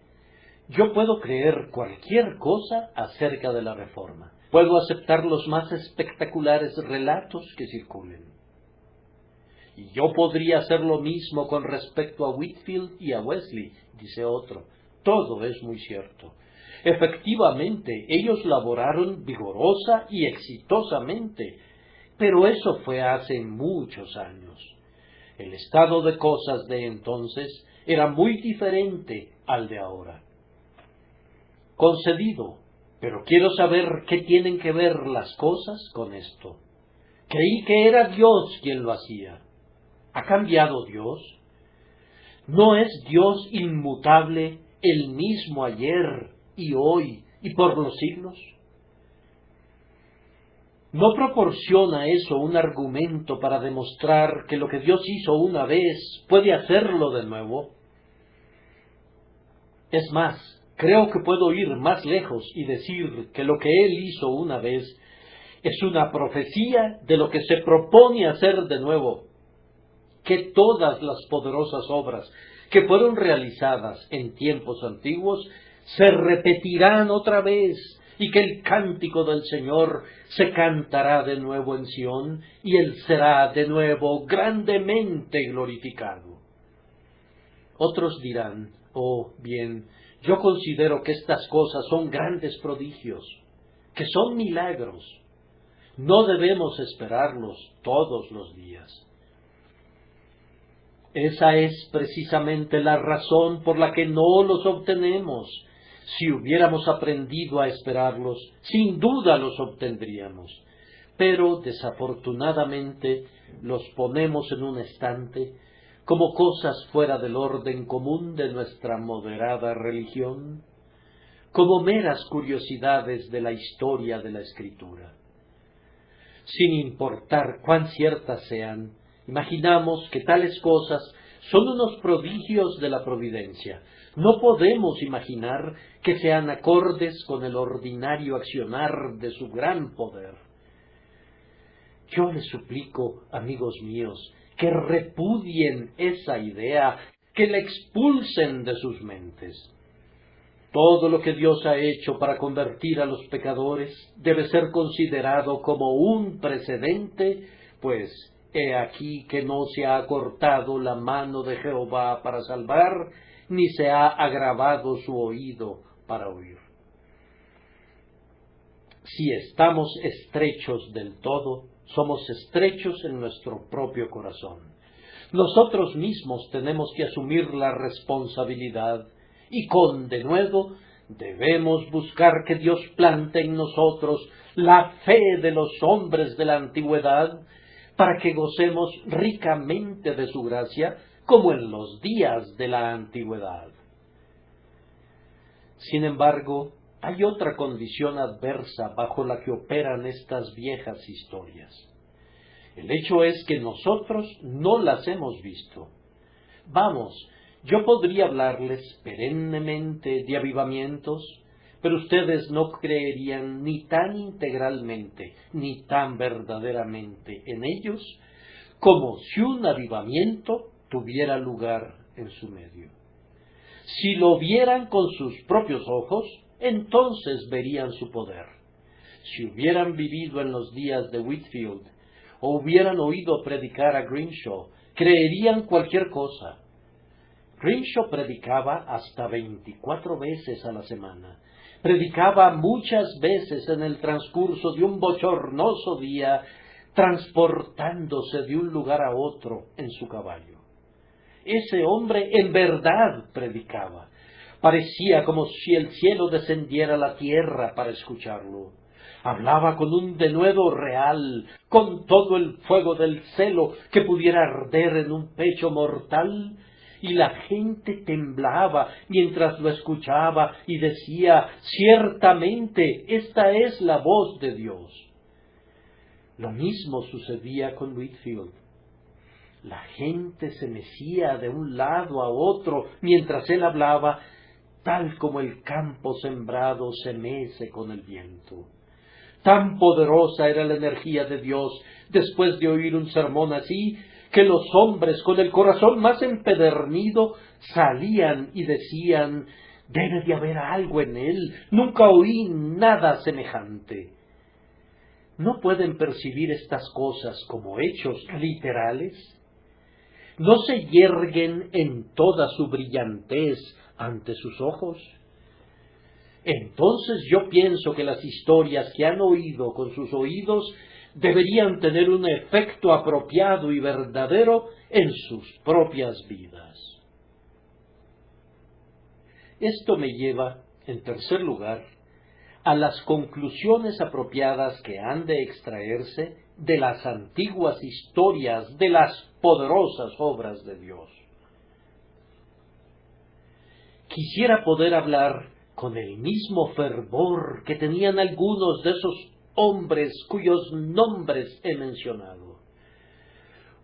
Speaker 1: «Yo puedo creer cualquier cosa acerca de la Reforma. Puedo aceptar los más espectaculares relatos que circulen. Y yo podría hacer lo mismo con respecto a Whitefield y a Wesley», dice otro. Todo es muy cierto. Efectivamente, ellos laboraron vigorosa y exitosamente, pero eso fue hace muchos años. El estado de cosas de entonces era muy diferente al de ahora. Concedido, pero quiero saber qué tienen que ver las cosas con esto. Creí que era Dios quien lo hacía. ¿Ha cambiado Dios? ¿No es Dios inmutable, el mismo ayer y hoy y por los siglos? ¿No proporciona eso un argumento para demostrar que lo que Dios hizo una vez puede hacerlo de nuevo? Es más, creo que puedo ir más lejos y decir que lo que Él hizo una vez es una profecía de lo que se propone hacer de nuevo, que todas las poderosas obras que fueron realizadas en tiempos antiguos se repetirán otra vez, y que el cántico del Señor se cantará de nuevo en Sión, y Él será de nuevo grandemente glorificado. Otros dirán: «Oh, bien, yo considero que estas cosas son grandes prodigios, que son milagros. No debemos esperarlos todos los días». Esa es precisamente la razón por la que no los obtenemos. Si hubiéramos aprendido a esperarlos, sin duda los obtendríamos. Pero desafortunadamente los ponemos en un estante como cosas fuera del orden común de nuestra moderada religión, como meras curiosidades de la historia de la Escritura. Sin importar cuán ciertas sean, imaginamos que tales cosas son unos prodigios de la providencia. No podemos imaginar que sean acordes con el ordinario accionar de su gran poder. Yo les suplico, amigos míos, que repudien esa idea, que la expulsen de sus mentes. Todo lo que Dios ha hecho para convertir a los pecadores debe ser considerado como un precedente, pues he aquí que no se ha acortado la mano de Jehová para salvar, ni se ha agravado su oído para oír. Si estamos estrechos del todo, somos estrechos en nuestro propio corazón. Nosotros mismos tenemos que asumir la responsabilidad y con denuedo debemos buscar que Dios plante en nosotros la fe de los hombres de la antigüedad para que gocemos ricamente de su gracia como en los días de la antigüedad. Sin embargo, hay otra condición adversa bajo la que operan estas viejas historias. El hecho es que nosotros no las hemos visto. Vamos, yo podría hablarles perennemente de avivamientos, pero ustedes no creerían ni tan integralmente, ni tan verdaderamente en ellos, como si un avivamiento tuviera lugar en su medio. Si lo vieran con sus propios ojos, entonces verían su poder. Si hubieran vivido en los días de Whitefield, o hubieran oído predicar a Grimshaw, creerían cualquier cosa. Grimshaw predicaba hasta 24 veces a la semana. Predicaba muchas veces en el transcurso de un bochornoso día, transportándose de un lugar a otro en su caballo. Ese hombre en verdad predicaba. Parecía como si el cielo descendiera a la tierra para escucharlo. Hablaba con un denuedo real, con todo el fuego del celo que pudiera arder en un pecho mortal, y la gente temblaba mientras lo escuchaba y decía, ciertamente, esta es la voz de Dios. Lo mismo sucedía con Whitefield. La gente se mecía de un lado a otro mientras él hablaba, tal como el campo sembrado se mece con el viento. Tan poderosa era la energía de Dios después de oír un sermón así, que los hombres con el corazón más empedernido salían y decían, debe de haber algo en él, nunca oí nada semejante. ¿No pueden percibir estas cosas como hechos literales? ¿No se yerguen en toda su brillantez ante sus ojos? Entonces yo pienso que las historias que han oído con sus oídos deberían tener un efecto apropiado y verdadero en sus propias vidas. Esto me lleva, en tercer lugar, a las conclusiones apropiadas que han de extraerse de las antiguas historias de las poderosas obras de Dios. Quisiera poder hablar con el mismo fervor que tenían algunos de esos hombres cuyos nombres he mencionado.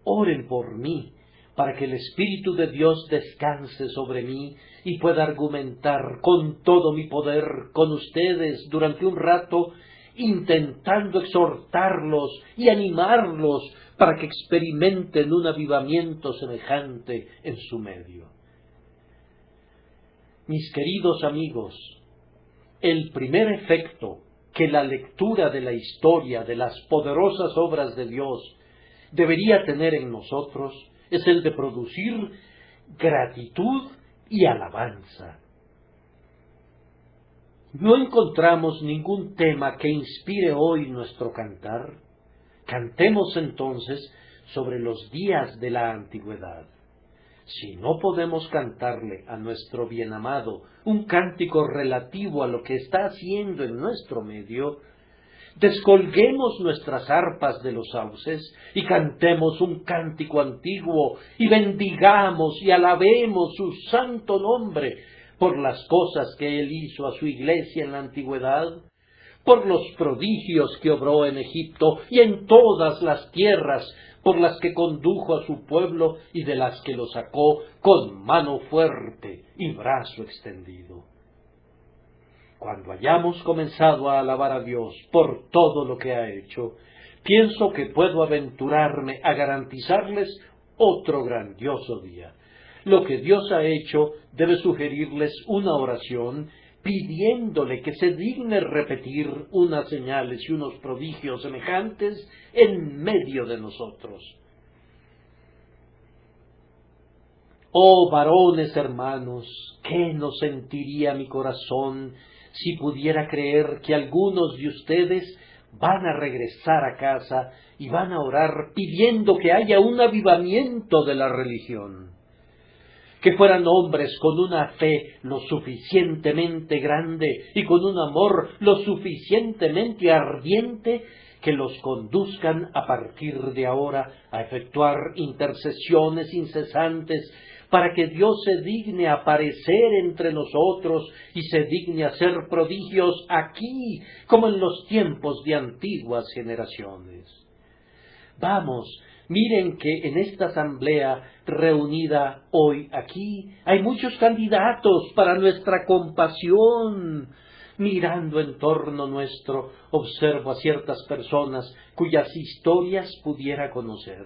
Speaker 1: Oren por mí, para que el Espíritu de Dios descanse sobre mí y pueda argumentar con todo mi poder con ustedes durante un rato, intentando exhortarlos y animarlos para que experimenten un avivamiento semejante en su medio. Mis queridos amigos, el primer efecto que la lectura de la historia de las poderosas obras de Dios debería tener en nosotros es el de producir gratitud y alabanza. ¿No encontramos ningún tema que inspire hoy nuestro cantar? Cantemos entonces sobre los días de la antigüedad. Si no podemos cantarle a nuestro bienamado un cántico relativo a lo que está haciendo en nuestro medio, descolguemos nuestras arpas de los sauces y cantemos un cántico antiguo y bendigamos y alabemos su santo nombre por las cosas que él hizo a su iglesia en la antigüedad, por los prodigios que obró en Egipto y en todas las tierras por las que condujo a su pueblo y de las que lo sacó con mano fuerte y brazo extendido. Cuando hayamos comenzado a alabar a Dios por todo lo que ha hecho, pienso que puedo aventurarme a garantizarles otro grandioso día. Lo que Dios ha hecho debe sugerirles una oración pidiéndole que se digne repetir unas señales y unos prodigios semejantes en medio de nosotros. Oh varones hermanos, ¿qué no sentiría mi corazón si pudiera creer que algunos de ustedes van a regresar a casa y van a orar pidiendo que haya un avivamiento de la religión? Que fueran hombres con una fe lo suficientemente grande y con un amor lo suficientemente ardiente que los conduzcan a partir de ahora a efectuar intercesiones incesantes para que Dios se digne aparecer entre nosotros y se digne hacer prodigios aquí como en los tiempos de antiguas generaciones. Vamos, miren que en esta asamblea reunida hoy aquí hay muchos candidatos para nuestra compasión. Mirando en torno nuestro, observo a ciertas personas cuyas historias pudiera conocer.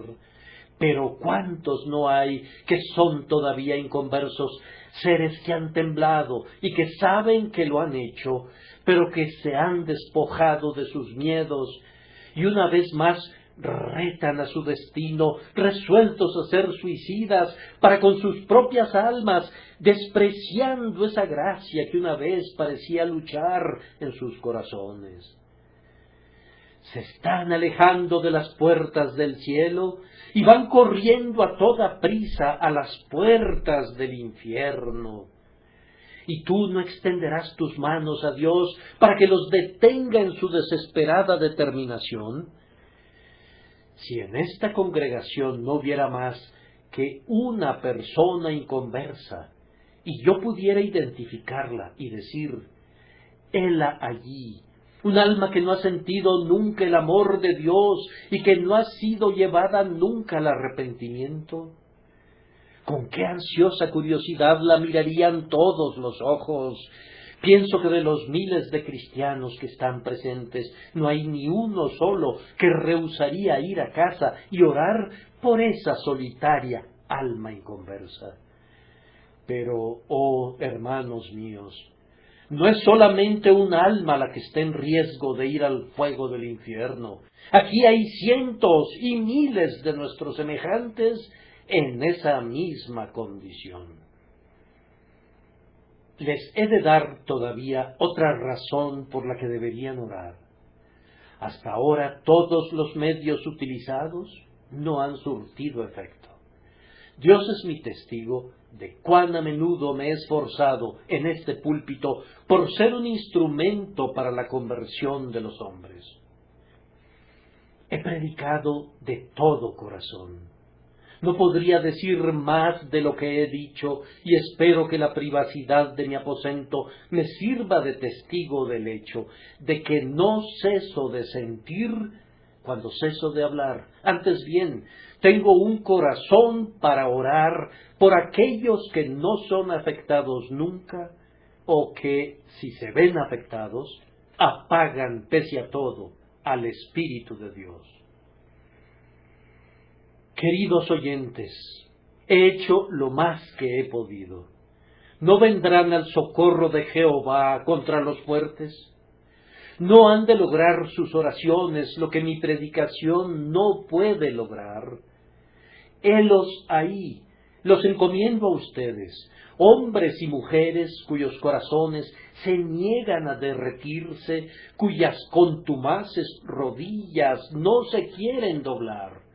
Speaker 1: Pero ¿cuántos no hay que son todavía inconversos, seres que han temblado y que saben que lo han hecho, pero que se han despojado de sus miedos y una vez más retan a su destino, resueltos a ser suicidas para con sus propias almas, despreciando esa gracia que una vez parecía luchar en sus corazones? Se están alejando de las puertas del cielo y van corriendo a toda prisa a las puertas del infierno. ¿Y tú no extenderás tus manos a Dios para que los detenga en su desesperada determinación? Si en esta congregación no hubiera más que una persona inconversa, y yo pudiera identificarla y decir, hela allí, un alma que no ha sentido nunca el amor de Dios y que no ha sido llevada nunca al arrepentimiento, ¿con qué ansiosa curiosidad la mirarían todos los ojos? Pienso que de los miles de cristianos que están presentes, no hay ni uno solo que rehusaría ir a casa y orar por esa solitaria alma inconversa. Pero, oh hermanos míos, no es solamente un alma la que está en riesgo de ir al fuego del infierno. Aquí hay cientos y miles de nuestros semejantes en esa misma condición. Les he de dar todavía otra razón por la que deberían orar. Hasta ahora todos los medios utilizados no han surtido efecto. Dios es mi testigo de cuán a menudo me he esforzado en este púlpito por ser un instrumento para la conversión de los hombres. He predicado de todo corazón. No podría decir más de lo que he dicho y espero que la privacidad de mi aposento me sirva de testigo del hecho de que no ceso de sentir cuando ceso de hablar. Antes bien, tengo un corazón para orar por aquellos que no son afectados nunca o que, si se ven afectados, apagan pese a todo al Espíritu de Dios. Queridos oyentes, he hecho lo más que he podido. ¿No vendrán al socorro de Jehová contra los fuertes? ¿No han de lograr sus oraciones lo que mi predicación no puede lograr? Helos ahí, los encomiendo a ustedes, hombres y mujeres cuyos corazones se niegan a derretirse, cuyas contumaces rodillas no se quieren doblar.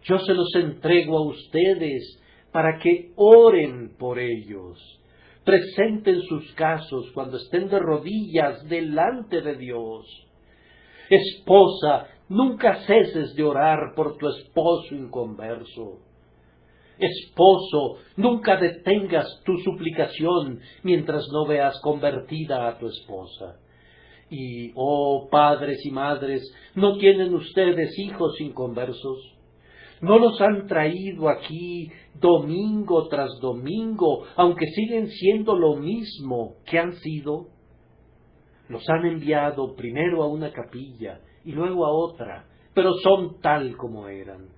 Speaker 1: Yo se los entrego a ustedes para que oren por ellos. Presenten sus casos cuando estén de rodillas delante de Dios. Esposa, nunca ceses de orar por tu esposo inconverso. Esposo, nunca detengas tu suplicación mientras no veas convertida a tu esposa. Y, oh padres y madres, ¿no tienen ustedes hijos inconversos? ¿No los han traído aquí domingo tras domingo, aunque siguen siendo lo mismo que han sido? Los han enviado primero a una capilla y luego a otra, pero son tal como eran.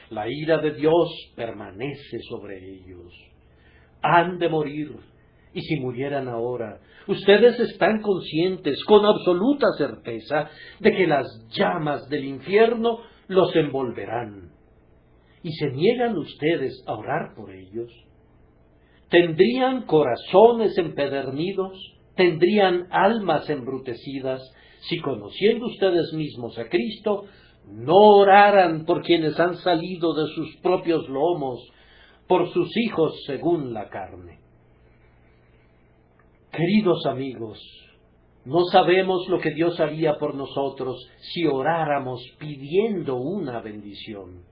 Speaker 1: La ira de Dios permanece sobre ellos. Han de morir, y si murieran ahora, ustedes están conscientes con absoluta certeza de que las llamas del infierno los envolverán. ¿Y se niegan ustedes a orar por ellos? ¿Tendrían corazones empedernidos? ¿Tendrían almas embrutecidas si, conociendo ustedes mismos a Cristo, no oraran por quienes han salido de sus propios lomos, por sus hijos según la carne? Queridos amigos, no sabemos lo que Dios haría por nosotros si oráramos pidiendo una bendición.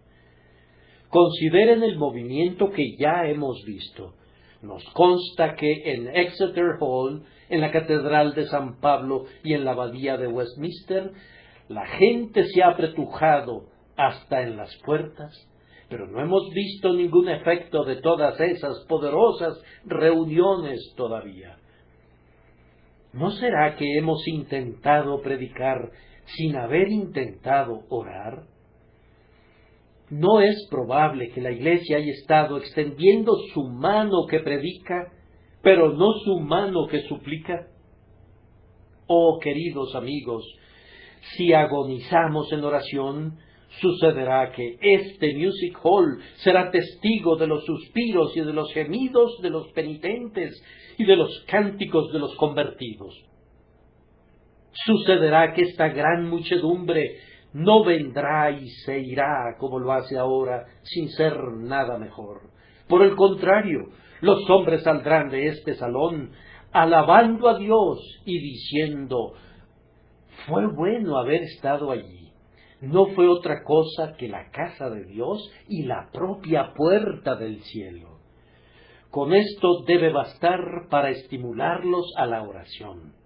Speaker 1: Consideren el movimiento que ya hemos visto. Nos consta que en Exeter Hall, en la Catedral de San Pablo y en la Abadía de Westminster, la gente se ha apretujado hasta en las puertas, pero no hemos visto ningún efecto de todas esas poderosas reuniones todavía. ¿No será que hemos intentado predicar sin haber intentado orar? ¿No es probable que la Iglesia haya estado extendiendo su mano que predica, pero no su mano que suplica? Oh, queridos amigos, si agonizamos en oración, sucederá que este Music Hall será testigo de los suspiros y de los gemidos de los penitentes y de los cánticos de los convertidos. Sucederá que esta gran muchedumbre no vendrá y se irá como lo hace ahora, sin ser nada mejor. Por el contrario, los hombres saldrán de este salón alabando a Dios y diciendo: fue bueno haber estado allí. No fue otra cosa que la casa de Dios y la propia puerta del cielo. Con esto debe bastar para estimularlos a la oración.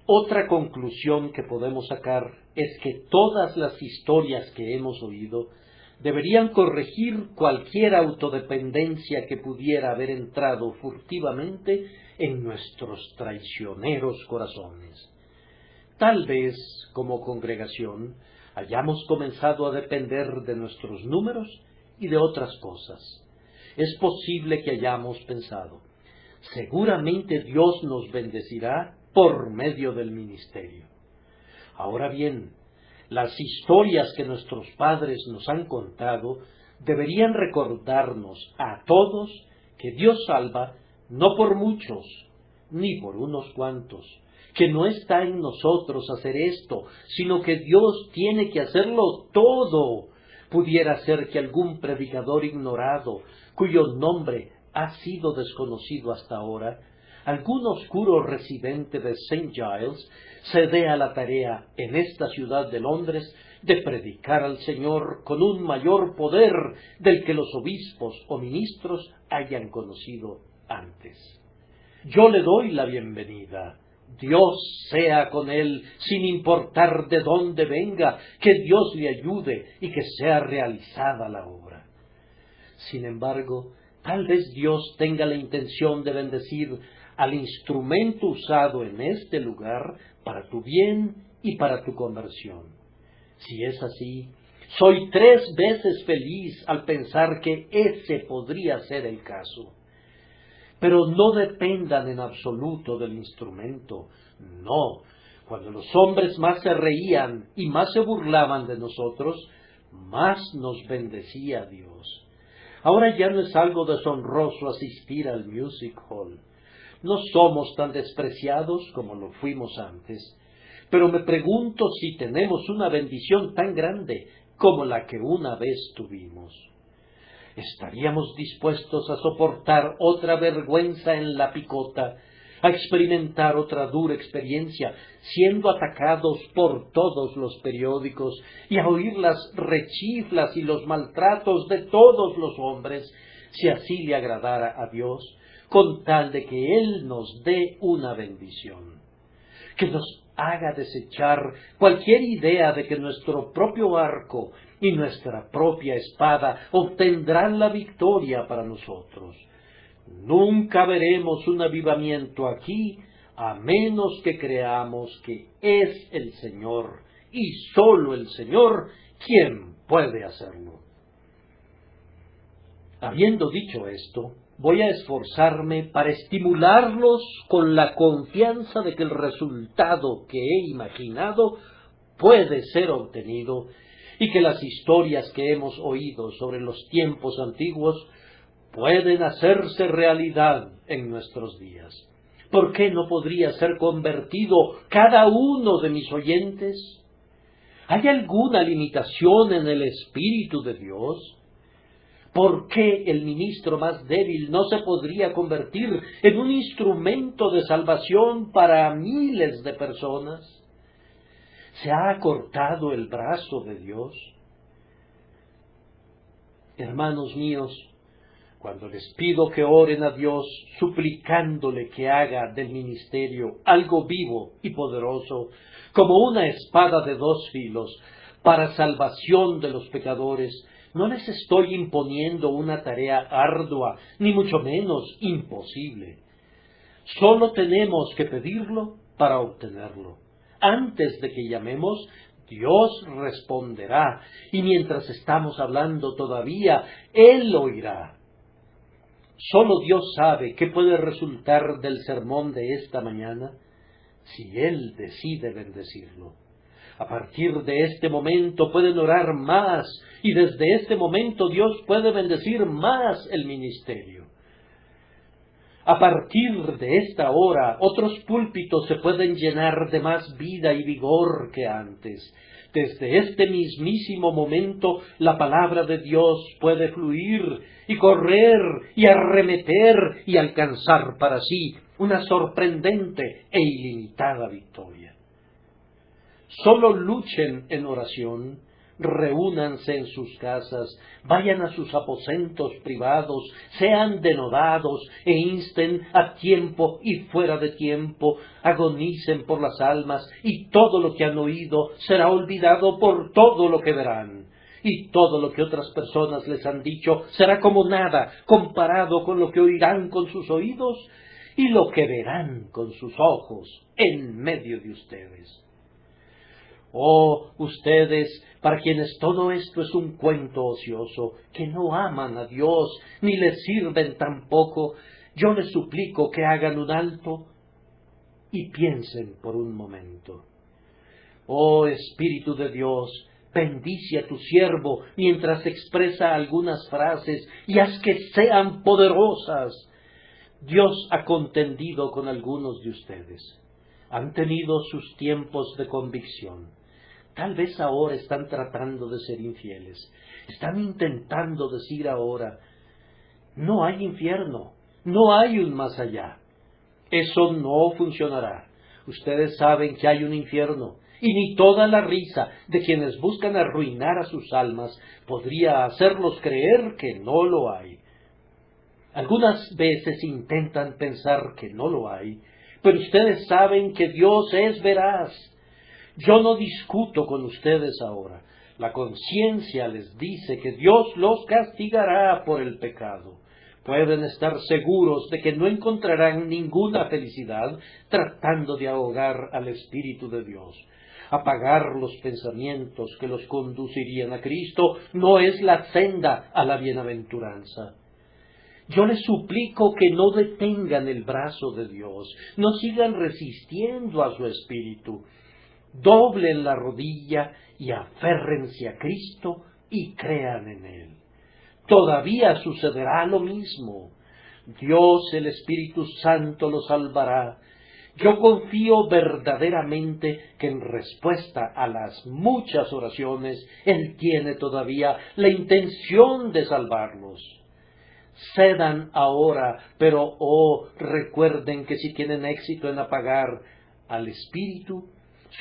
Speaker 1: Otra conclusión que podemos sacar es que todas las historias que hemos oído deberían corregir cualquier autodependencia que pudiera haber entrado furtivamente en nuestros traicioneros corazones. Tal vez, como congregación, hayamos comenzado a depender de nuestros números y de otras cosas. Es posible que hayamos pensado: seguramente Dios nos bendecirá por medio del ministerio. Ahora bien, las historias que nuestros padres nos han contado deberían recordarnos a todos que Dios salva no por muchos, ni por unos cuantos, que no está en nosotros hacer esto, sino que Dios tiene que hacerlo todo. Pudiera ser que algún predicador ignorado, cuyo nombre ha sido desconocido hasta ahora, algún oscuro residente de St. Giles, se dé a la tarea en esta ciudad de Londres de predicar al Señor con un mayor poder del que los obispos o ministros hayan conocido antes. Yo le doy la bienvenida. Dios sea con él, sin importar de dónde venga, que Dios le ayude y que sea realizada la obra. Sin embargo, tal vez Dios tenga la intención de bendecir al instrumento usado en este lugar para tu bien y para tu conversión. Si es así, soy 3 veces feliz al pensar que ese podría ser el caso. Pero no dependan en absoluto del instrumento. No, cuando los hombres más se reían y más se burlaban de nosotros, más nos bendecía Dios. Ahora ya no es algo deshonroso asistir al Music Hall. No somos tan despreciados como lo fuimos antes, pero me pregunto si tenemos una bendición tan grande como la que una vez tuvimos. ¿Estaríamos dispuestos a soportar otra vergüenza en la picota, a experimentar otra dura experiencia, siendo atacados por todos los periódicos y a oír las rechiflas y los maltratos de todos los hombres, si así le agradara a Dios, con tal de que Él nos dé una bendición, que nos haga desechar cualquier idea de que nuestro propio arco y nuestra propia espada obtendrán la victoria para nosotros? Nunca veremos un avivamiento aquí, a menos que creamos que es el Señor, y sólo el Señor, quien puede hacerlo. Habiendo dicho esto, voy a esforzarme para estimularlos con la confianza de que el resultado que he imaginado puede ser obtenido y que las historias que hemos oído sobre los tiempos antiguos pueden hacerse realidad en nuestros días. ¿Por qué no podría ser convertido cada uno de mis oyentes? ¿Hay alguna limitación en el Espíritu de Dios? ¿Por qué el ministro más débil no se podría convertir en un instrumento de salvación para miles de personas? ¿Se ha acortado el brazo de Dios? Hermanos míos, cuando les pido que oren a Dios, suplicándole que haga del ministerio algo vivo y poderoso, como una espada de dos filos, para salvación de los pecadores, no les estoy imponiendo una tarea ardua, ni mucho menos imposible. Solo tenemos que pedirlo para obtenerlo. Antes de que llamemos, Dios responderá, y mientras estamos hablando todavía, Él oirá. Solo Dios sabe qué puede resultar del sermón de esta mañana, si Él decide bendecirlo. A partir de este momento pueden orar más, y desde este momento Dios puede bendecir más el ministerio. A partir de esta hora, otros púlpitos se pueden llenar de más vida y vigor que antes. Desde este mismísimo momento, la palabra de Dios puede fluir y correr y arremeter y alcanzar para sí una sorprendente e ilimitada victoria. Solo luchen en oración, reúnanse en sus casas, vayan a sus aposentos privados, sean denodados e insten a tiempo y fuera de tiempo, agonicen por las almas, y todo lo que han oído será olvidado por todo lo que verán. Y todo lo que otras personas les han dicho será como nada comparado con lo que oirán con sus oídos y lo que verán con sus ojos en medio de ustedes. Oh, ustedes, para quienes todo esto es un cuento ocioso, que no aman a Dios, ni le sirven tampoco, yo les suplico que hagan un alto y piensen por un momento. Oh, Espíritu de Dios, bendice a tu siervo mientras expresa algunas frases y haz que sean poderosas. Dios ha contendido con algunos de ustedes. Han tenido sus tiempos de convicción. Tal vez ahora están tratando de ser infieles. Están intentando decir ahora, no hay infierno, no hay un más allá. Eso no funcionará. Ustedes saben que hay un infierno, y ni toda la risa de quienes buscan arruinar a sus almas podría hacerlos creer que no lo hay. Algunas veces intentan pensar que no lo hay, pero ustedes saben que Dios es veraz. Yo no discuto con ustedes ahora. La conciencia les dice que Dios los castigará por el pecado. Pueden estar seguros de que no encontrarán ninguna felicidad tratando de ahogar al Espíritu de Dios. Apagar los pensamientos que los conducirían a Cristo no es la senda a la bienaventuranza. Yo les suplico que no detengan el brazo de Dios, no sigan resistiendo a su Espíritu. Doblen la rodilla y aférrense a Cristo y crean en Él. Todavía sucederá lo mismo. Dios, el Espíritu Santo, los salvará, Yo confío verdaderamente que en respuesta a las muchas oraciones, Él tiene todavía la intención de salvarlos. Cedan ahora, pero recuerden que si tienen éxito en apagar al espíritu,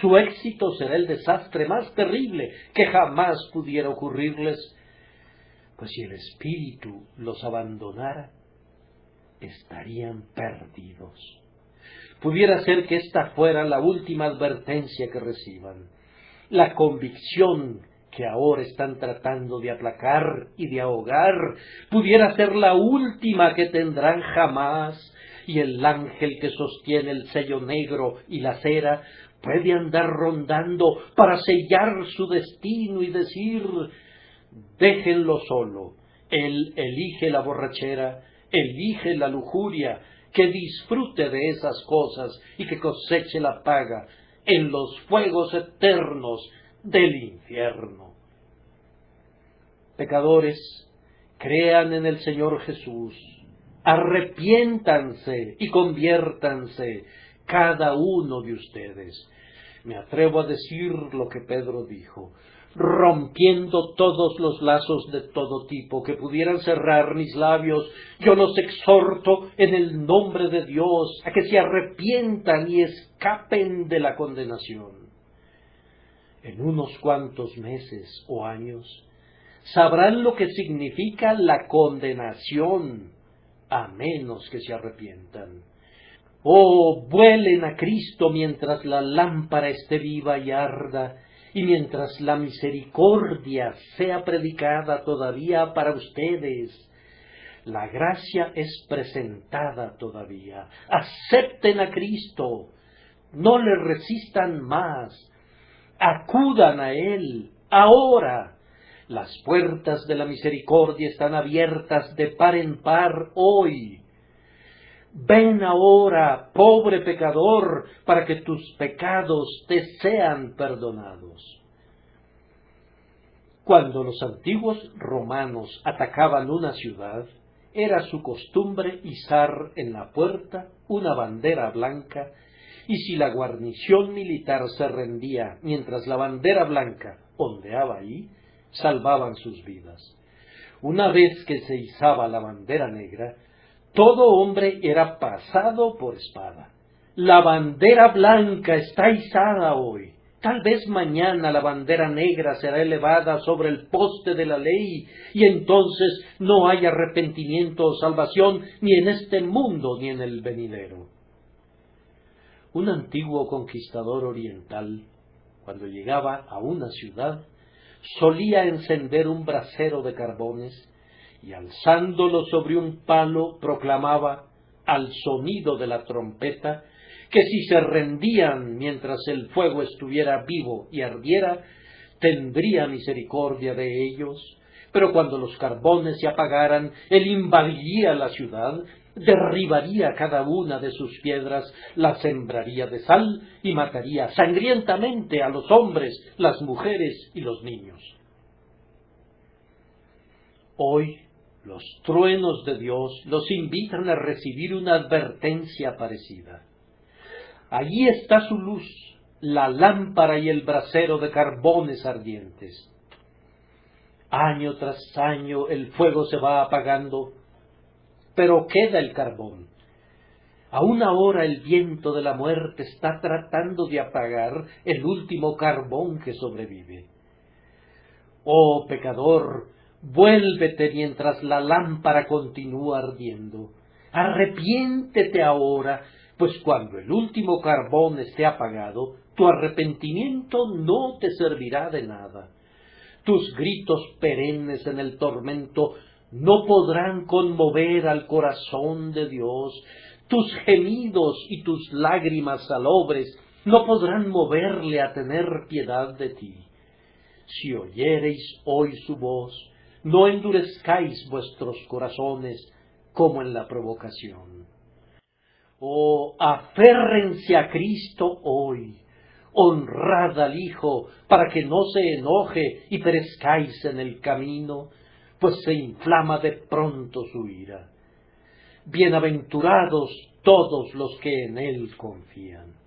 Speaker 1: su éxito será el desastre más terrible que jamás pudiera ocurrirles, pues si el espíritu los abandonara, estarían perdidos. Pudiera ser que esta fuera la última advertencia que reciban, la convicción que ahora están tratando de aplacar y de ahogar, pudiera ser la última que tendrán jamás, y el ángel que sostiene el sello negro y la cera puede andar rondando para sellar su destino y decir: déjenlo solo, él elige la borrachera, elige la lujuria, que disfrute de esas cosas y que coseche la paga en los fuegos eternos del infierno. Pecadores, crean en el Señor Jesús, arrepiéntanse y conviértanse cada uno de ustedes. Me atrevo a decir lo que Pedro dijo: rompiendo todos los lazos de todo tipo que pudieran cerrar mis labios, yo los exhorto en el nombre de Dios a que se arrepientan y escapen de la condenación. En unos cuantos meses o años sabrán lo que significa la condenación, a menos que se arrepientan. Oh, vuelen a Cristo mientras la lámpara esté viva y arda, y mientras la misericordia sea predicada todavía para ustedes. La gracia es presentada todavía. Acepten a Cristo, no le resistan más, acudan a Él ahora. Las puertas de la misericordia están abiertas de par en par hoy. Ven ahora, pobre pecador, para que tus pecados te sean perdonados. Cuando los antiguos romanos atacaban una ciudad, era su costumbre izar en la puerta una bandera blanca, y si la guarnición militar se rendía mientras la bandera blanca ondeaba ahí, salvaban sus vidas. Una vez que se izaba la bandera negra, todo hombre era pasado por espada. La bandera blanca está izada hoy. Tal vez mañana la bandera negra será elevada sobre el poste de la ley, y entonces no hay arrepentimiento o salvación ni en este mundo ni en el venidero. Un antiguo conquistador oriental, cuando llegaba a una ciudad, solía encender un brasero de carbones y alzándolo sobre un palo proclamaba, al sonido de la trompeta, que si se rendían mientras el fuego estuviera vivo y ardiera, tendría misericordia de ellos, pero cuando los carbones se apagaran, él invadiría la ciudad, derribaría cada una de sus piedras, la sembraría de sal y mataría sangrientamente a los hombres, las mujeres y los niños. Hoy, los truenos de Dios los invitan a recibir una advertencia parecida. Allí está su luz, la lámpara y el brasero de carbones ardientes. Año tras año el fuego se va apagando, pero queda el carbón. Aún ahora el viento de la muerte está tratando de apagar el último carbón que sobrevive. Oh pecador, vuélvete mientras la lámpara continúa ardiendo. Arrepiéntete ahora, pues cuando el último carbón esté apagado, tu arrepentimiento no te servirá de nada. Tus gritos perennes en el tormento no podrán conmover al corazón de Dios. Tus gemidos y tus lágrimas salobres no podrán moverle a tener piedad de ti. Si oyereis hoy su voz, no endurezcáis vuestros corazones como en la provocación. Oh, aférrense a Cristo hoy, honrad al Hijo, para que no se enoje y perezcáis en el camino, pues se inflama de pronto su ira. bienaventurados todos los que en Él confían.